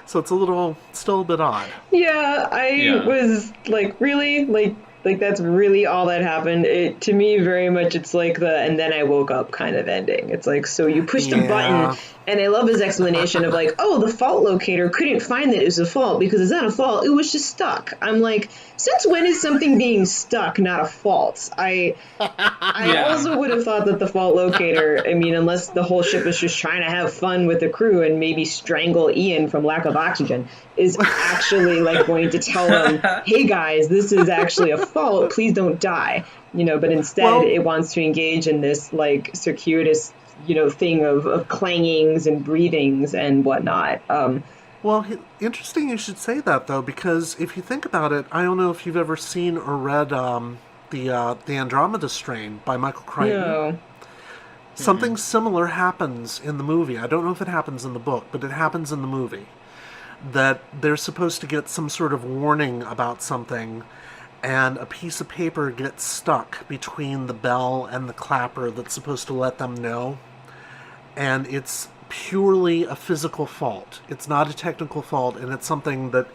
So it's still a bit odd. Yeah, I was like, really? Like that's really all that happened. It, to me, very much it's like and then I woke up kind of ending. It's like, so you pushed a button, and I love his explanation of like, oh, the fault locator couldn't find that it was a fault because it's not a fault, it was just stuck. I'm like, since when is something being stuck not a fault? I also would have thought that the fault locator, I mean, unless the whole ship is just trying to have fun with the crew and maybe strangle Ian from lack of oxygen, is actually like going to tell them, hey guys, this is actually a fault, please don't die. But instead it wants to engage in this like circuitous, thing of clangings and breathings and whatnot. Well, interesting you should say that, though, because if you think about it, I don't know if you've ever seen or read the Andromeda Strain by Michael Crichton. No. Something similar happens in the movie. I don't know if it happens in the book, but it happens in the movie. That they're supposed to get some sort of warning about something, and a piece of paper gets stuck between the bell and the clapper that's supposed to let them know. And it's purely a physical fault. It's not a technical fault, and it's something that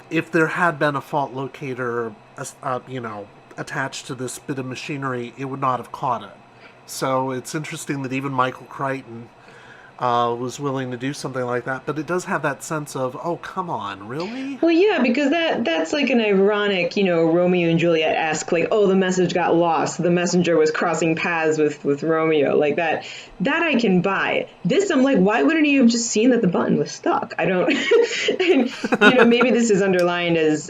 if there had been a fault locator, attached to this bit of machinery, it would not have caught it. So it's interesting that even Michael Crichton was willing to do something like that, but it does have that sense of, oh, come on, really? Well, yeah, because that's like an ironic, Romeo and Juliet-esque, like, oh, the message got lost, the messenger was crossing paths with Romeo, like that I can buy. This, I'm like, why wouldn't he have just seen that the button was stuck? I don't, and, maybe this is underlined as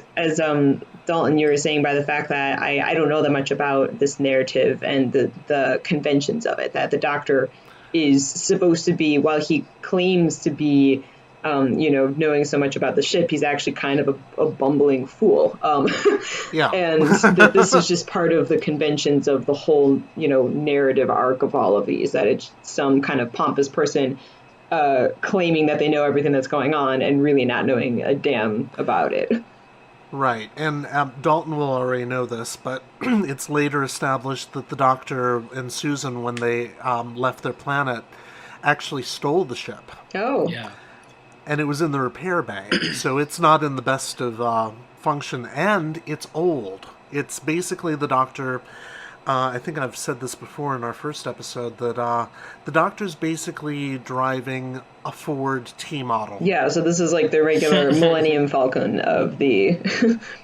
Dalton, you were saying, by the fact that I don't know that much about this narrative and the conventions of it, that the Doctor is supposed to be, while he claims to be, knowing so much about the ship, he's actually kind of a bumbling fool. Yeah. And that this is just part of the conventions of the whole, narrative arc of all of these, that it's some kind of pompous person claiming that they know everything that's going on and really not knowing a damn about it. Right, and Dalton will already know this, but it's later established that the Doctor and Susan, when they left their planet, actually stole the ship. Oh. Yeah. And it was in the repair bay, so it's not in the best of function, and it's old. It's basically the Doctor, I think I've said this before in our first episode, that the Doctor's basically driving a Ford T-model. Yeah, so this is like the regular Millennium Falcon of the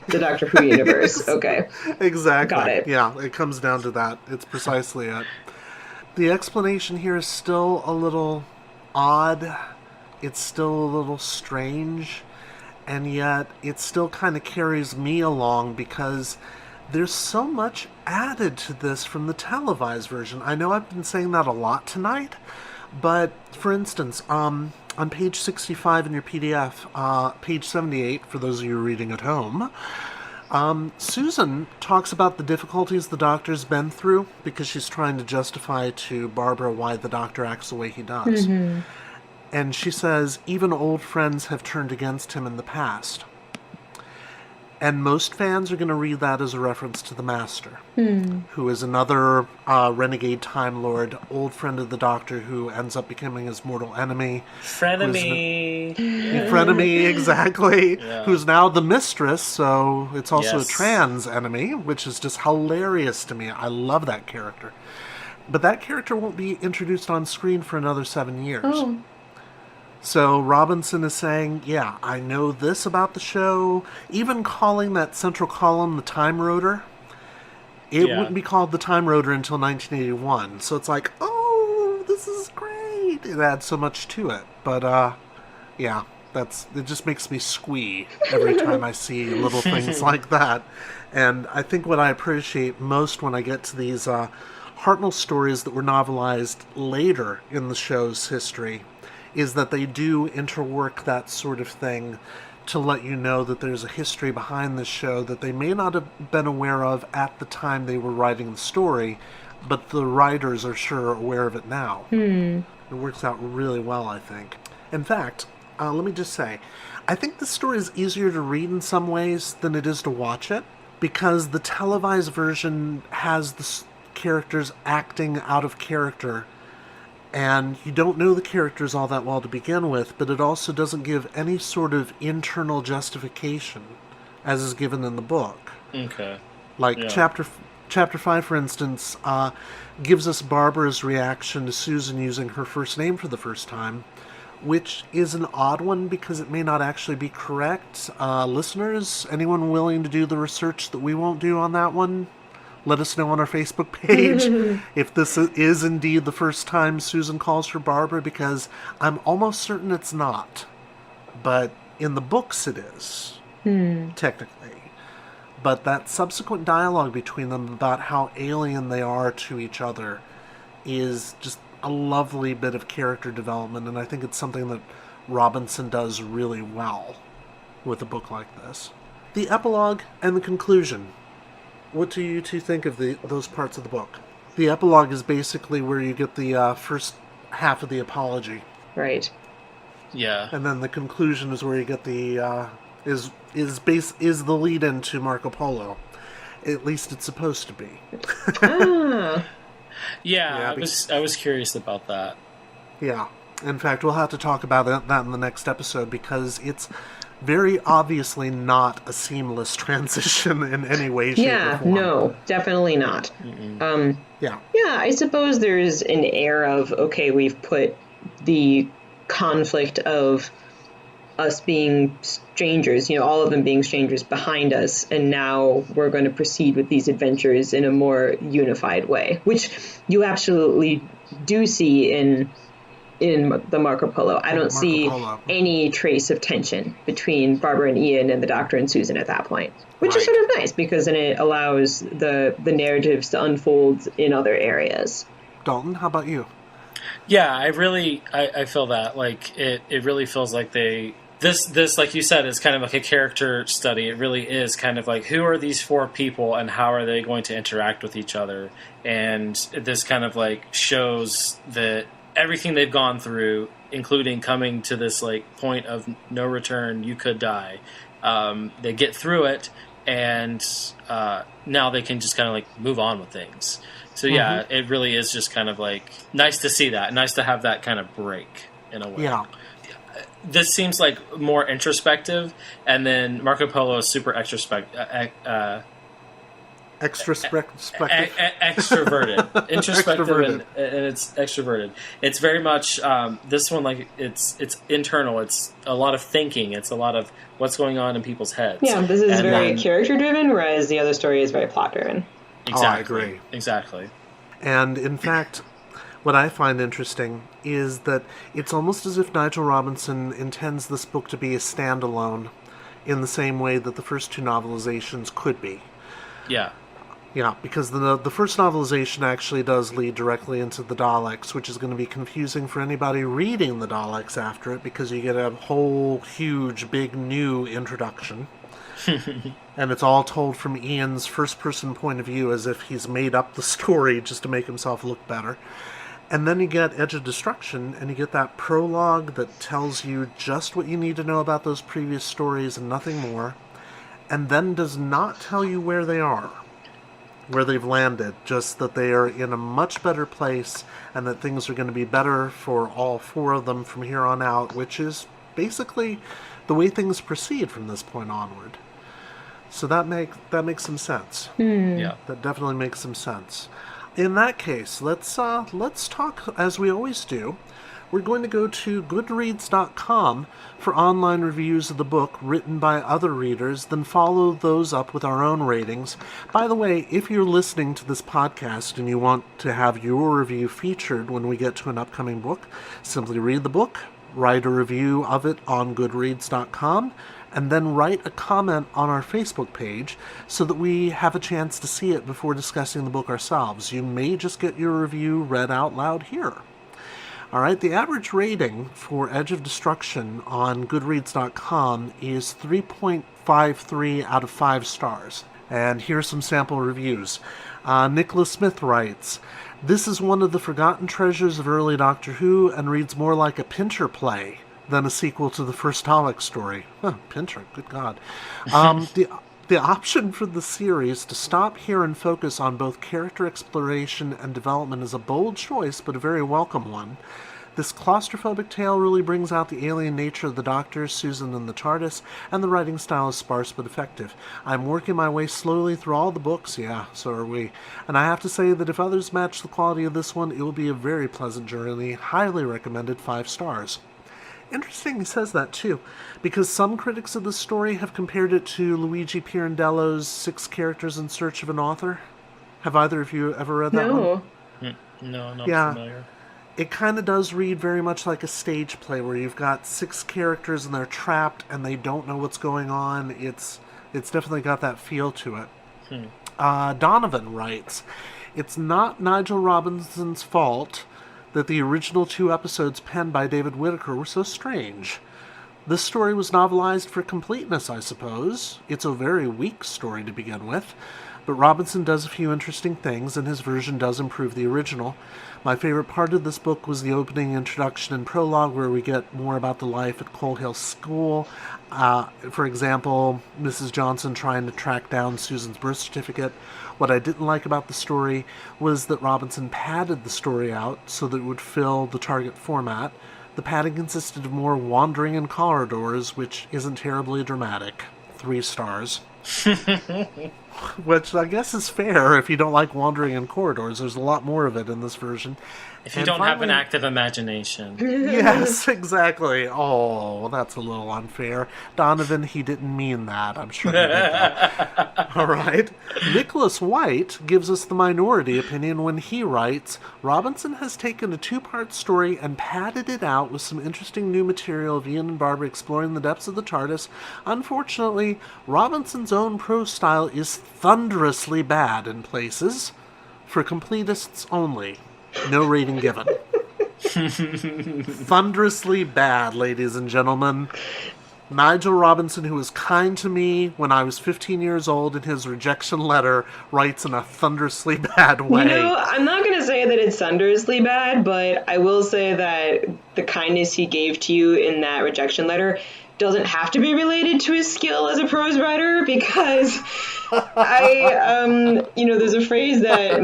Doctor Who universe. Okay. Exactly. Got it. Yeah, it comes down to that. It's precisely it. The explanation here is still a little odd. It's still a little strange. And yet, it still kind of carries me along because there's so much added to this from the televised version. I know I've been saying that a lot tonight, but for instance, on page 65 in your PDF, page 78, for those of you reading at home, Susan talks about the difficulties the Doctor's been through because she's trying to justify to Barbara why the Doctor acts the way he does. Mm-hmm. And she says, even old friends have turned against him in the past. And most fans are going to read that as a reference to the Master, who is another renegade Time Lord, old friend of the Doctor who ends up becoming his mortal enemy. Frenemy. Frenemy, exactly. Yeah. Who's now the Mistress, so it's also Yes. a trans enemy, which is just hilarious to me. I love that character. But that character won't be introduced on screen for another 7 years. Oh. So Robinson is saying, yeah, I know this about the show. Even calling that central column the Time Rotor, it wouldn't be called the Time Rotor until 1981. So it's like, oh, this is great. It adds so much to it. But, yeah, it just makes me squee every time I see little things like that. And I think what I appreciate most when I get to these Hartnell stories that were novelized later in the show's history is that they do interwork that sort of thing to let you know that there's a history behind the show that they may not have been aware of at the time they were writing the story, but the writers are sure aware of it now. It works out really well, I think. In fact, let me just say, I think the story is easier to read in some ways than it is to watch it, because the televised version has the characters acting out of character, and you don't know the characters all that well to begin with, but it also doesn't give any sort of internal justification as is given in the book. Okay. Like chapter 5, for instance, gives us Barbara's reaction to Susan using her first name for the first time, which is an odd one because it may not actually be correct. Listeners, anyone willing to do the research that we won't do on that one? Let us know on our Facebook page if this is indeed the first time Susan calls her Barbara, because I'm almost certain it's not. But in the books it is, technically. But that subsequent dialogue between them about how alien they are to each other is just a lovely bit of character development, and I think it's something that Robinson does really well with a book like this. The epilogue and the conclusion. What do you two think of those parts of the book? The epilogue is basically where you get the first half of the apology. Right. Yeah. And then the conclusion is where you get the is the lead into Marco Polo. At least it's supposed to be. Yeah, I was curious about that. Yeah. In fact, we'll have to talk about that in the next episode, because it's very obviously not a seamless transition in any way, shape, or form. No, definitely not. Yeah, I suppose there's an air of, okay, we've put the conflict of us being strangers, all of them being strangers behind us, and now we're going to proceed with these adventures in a more unified way, which you absolutely do see in the Marco Polo. I don't see any trace of tension between Barbara and Ian and the Doctor and Susan at that point, which is sort of nice, because then it allows the narratives to unfold in other areas. Dalton, how about you? Yeah, I feel that. Like, it really feels like this, like you said, is kind of like a character study. It really is kind of like, who are these four people and how are they going to interact with each other? And this kind of like shows that everything they've gone through, including coming to this like point of no return, you could die. They get through it, and now they can just kind of like move on with things. So yeah, it really is just kind of like nice to see that, nice to have that kind of break in a way. Yeah. This seems like more introspective, and then Marco Polo is super extrospective. Extroverted, introspective, and it's extroverted. It's very much this one, like it's internal. It's a lot of thinking. It's a lot of what's going on in people's heads. Yeah, this is very character driven, whereas the other story is very plot driven. Exactly. Oh, I agree. Exactly. And in fact, what I find interesting is that it's almost as if Nigel Robinson intends this book to be a standalone, in the same way that the first two novelizations could be. Yeah. Yeah, because the first novelization actually does lead directly into the Daleks, which is going to be confusing for anybody reading the Daleks after it, because you get a whole huge, big, new introduction. And it's all told from Ian's first-person point of view, as if he's made up the story just to make himself look better. And then you get Edge of Destruction, and you get that prologue that tells you just what you need to know about those previous stories and nothing more. and then does not tell you where they are, where they've landed, just that they are in a much better place and that things are going to be better for all four of them from here on out, which is basically the way things proceed from this point onward. So that makes some sense. Yeah. That definitely makes some sense. In that case, let's talk as we always do. We're going to go to Goodreads.com for online reviews of the book written by other readers, then follow those up with our own ratings. By the way, if you're listening to this podcast and you want to have your review featured when we get to an upcoming book, simply read the book, write a review of it on Goodreads.com, and then write a comment on our Facebook page so that we have a chance to see it before discussing the book ourselves. You may just get your review read out loud here. All right, the average rating for Edge of Destruction on Goodreads.com is 3.53 out of 5 stars. And here's some sample reviews. Nicholas Smith writes, "This is one of the forgotten treasures of early Doctor Who and reads more like a Pinter play than a sequel to the first Dalek story." Huh, Pinter, good God. The option for the series to stop here and focus on both character exploration and development is a bold choice, but a very welcome one. This claustrophobic tale really brings out the alien nature of the Doctor, Susan, and the TARDIS, and the writing style is sparse but effective. I'm working my way slowly through all the books, yeah, so are we. And I have to say that if others match the quality of this one, it will be a very pleasant journey. Highly recommended, 5 stars. Interesting he says that, too, because some critics of this story have compared it to Luigi Pirandello's 6 Characters in Search of an Author. Have either of you ever read that one? No, not Yeah. familiar. It kind of does read very much like a stage play where you've got 6 characters and they're trapped and they don't know what's going on. It's definitely got that feel to it. Donovan writes, "It's not Nigel Robinson's fault that the original 2 episodes penned by David Whitaker were so strange. This story was novelized for completeness, I suppose. It's a very weak story to begin with, but Robinson does a few interesting things, and his version does improve the original. My favorite part of this book was the opening introduction and prologue, where we get more about the life at Coal Hill School. For example, Mrs. Johnson trying to track down Susan's birth certificate. What I didn't like about the story was that Robinson padded the story out so that it would fill the target format. The padding consisted of more wandering in corridors, which isn't terribly dramatic. 3 stars. Which I guess is fair if you don't like wandering in corridors. There's a lot more of it in this version. If you don't have an active imagination. Yes, exactly. Oh, that's a little unfair. Donovan, he didn't mean that. I'm sure he did that. All right. Nicholas White gives us the minority opinion when he writes, "Robinson has taken a 2-part story and padded it out with some interesting new material of Ian and Barbara exploring the depths of the TARDIS. Unfortunately, Robinson's own prose style is thunderously bad in places. For completists only. No rating given." Thunderously bad, ladies and gentlemen. Nigel Robinson, who was kind to me when I was 15 years old in his rejection letter, writes in a thunderously bad way. You know, I'm not going to say that it's thunderously bad, but I will say that the kindness he gave to you in that rejection letter doesn't have to be related to his skill as a prose writer, because there's a phrase that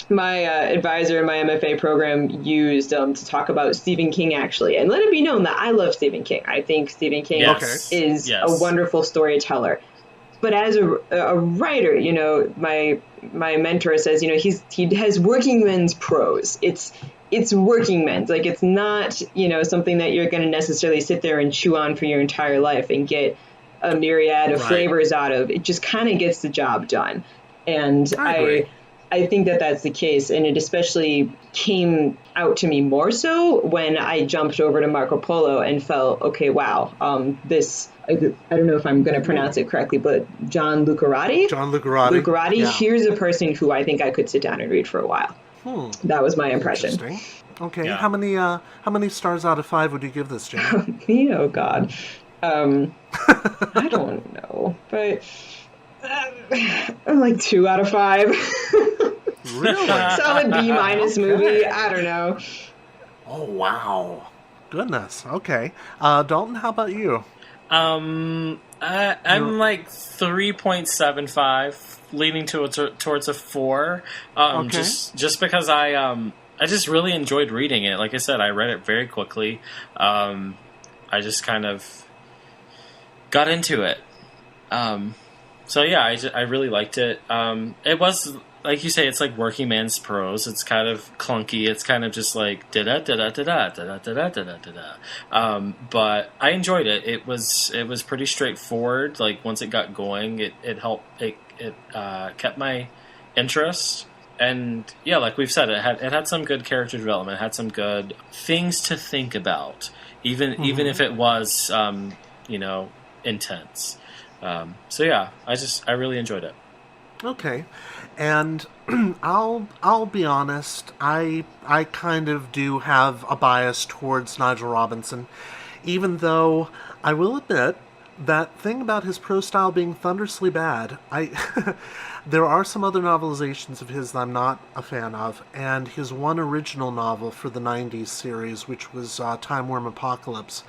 my advisor in my MFA program used to talk about Stephen King, actually. And let it be known that I love Stephen King. I think Stephen King is a wonderful storyteller. But as a writer, my mentor says, he has working men's prose. It's working men's. Like, it's not, something that you're going to necessarily sit there and chew on for your entire life and get a myriad of flavors out of. It just kind of gets the job done. And I think that that's the case, and it especially came out to me more so when I jumped over to Marco Polo and felt, okay, wow, I don't know if I'm going to pronounce it correctly, but John Lucarati? Yeah. Here's a person who I think I could sit down and read for a while. That was my impression. Interesting. Okay, yeah. How many stars out of 5 would you give this, Jen? Oh, God. I don't know, but... like 2 out of 5. Really? Solid B- movie. I don't know. Oh, wow. Goodness. Okay. Dalton, how about you? I'm like 3.75, leaning towards a 4. Okay. Just because I just really enjoyed reading it. Like I said, I read it very quickly. I just kind of got into it. So yeah, I really liked it. It was, like you say, it's like working man's prose. It's kind of clunky. It's kind of just like da da da da da da da da da da da. But I enjoyed it. It was pretty straightforward. Like once it got going, it helped. It kept my interest. And yeah, like we've said, it had some good character development. It had some good things to think about, even if it was intense. So yeah, I really enjoyed it. Okay, and I'll be honest. I kind of do have a bias towards Nigel Robinson, even though I will admit that thing about his prose style being thunderously bad. There are some other novelizations of his that I'm not a fan of, and his one original novel for the '90s series, which was Time Worm Apocalypse,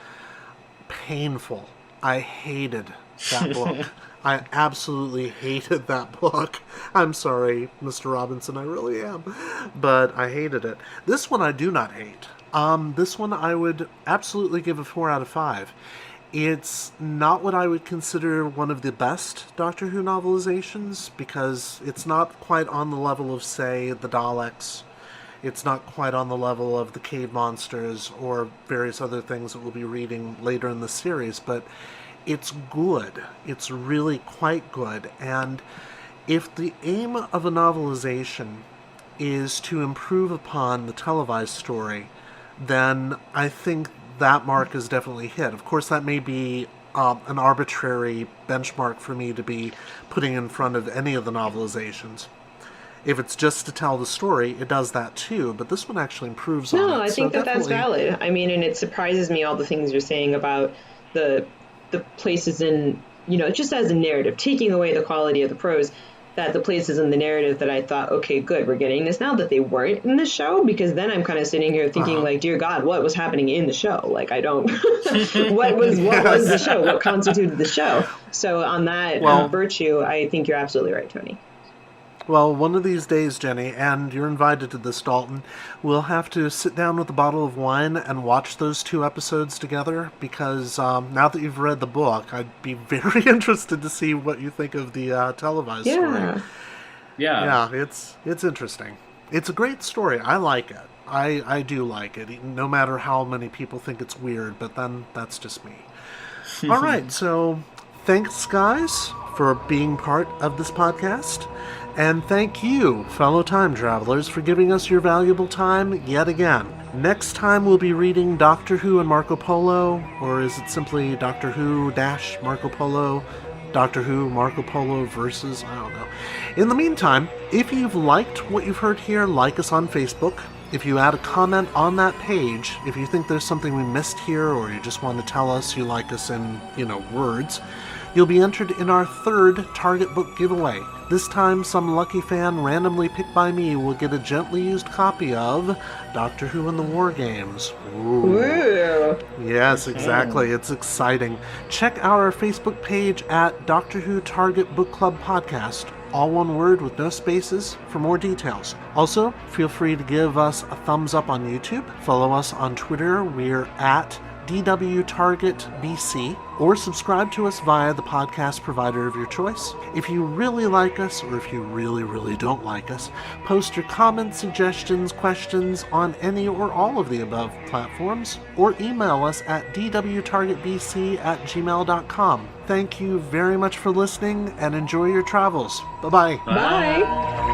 painful. I hated that book. I absolutely hated that book. I'm sorry, Mr. Robinson, I really am. But I hated it. This one I do not hate. This one I would absolutely give a 4 out of 5. It's not what I would consider one of the best Doctor Who novelizations, because it's not quite on the level of, say, the Daleks. It's not quite on the level of the cave monsters or various other things that we'll be reading later in the series, but it's good. It's really quite good. And if the aim of a novelization is to improve upon the televised story, then I think that mark is definitely hit. Of course, that may be an arbitrary benchmark for me to be putting in front of any of the novelizations. If it's just to tell the story, it does that too, but this one actually improves on it. No, I think that's valid. I mean, and it surprises me all the things you're saying about the places in, just as a narrative, taking away the quality of the prose, that the places in the narrative that I thought, okay, good, we're getting this now, that they weren't in the show, because then I'm kind of sitting here thinking, like, dear God, what was happening in the show? Like, I don't, what was the show? What constituted the show? So on that virtue, I think you're absolutely right, Tony. Well, one of these days, Jenny, and you're invited to this, Dalton, we'll have to sit down with a bottle of wine and watch those 2 episodes together, because now that you've read the book, I'd be very interested to see what you think of the televised story. Yeah, it's interesting. It's a great story. I like it. I do like it, no matter how many people think it's weird, but then that's just me. All right, so thanks, guys, for being part of this podcast. And thank you, fellow time travelers, for giving us your valuable time yet again. Next time we'll be reading Doctor Who and Marco Polo, or is it simply Doctor Who - Marco Polo? Doctor Who, Marco Polo versus, I don't know. In the meantime, if you've liked what you've heard here, like us on Facebook. If you add a comment on that page, if you think there's something we missed here, or you just want to tell us you like us in, words, you'll be entered in our 3rd Target book giveaway. This time, some lucky fan randomly picked by me will get a gently used copy of Doctor Who and the War Games. Ooh. Yes, exactly. It's exciting. Check our Facebook page at Doctor Who Target Book Club Podcast. All one word with no spaces for more details. Also, feel free to give us a thumbs up on YouTube. Follow us on Twitter. We're at DWTargetBC, or subscribe to us via the podcast provider of your choice. If you really like us, or if you really, really don't like us, post your comments, suggestions, questions on any or all of the above platforms, or email us at dwtargetbc@gmail.com. Thank you very much for listening, and enjoy your travels. Bye-bye. Bye.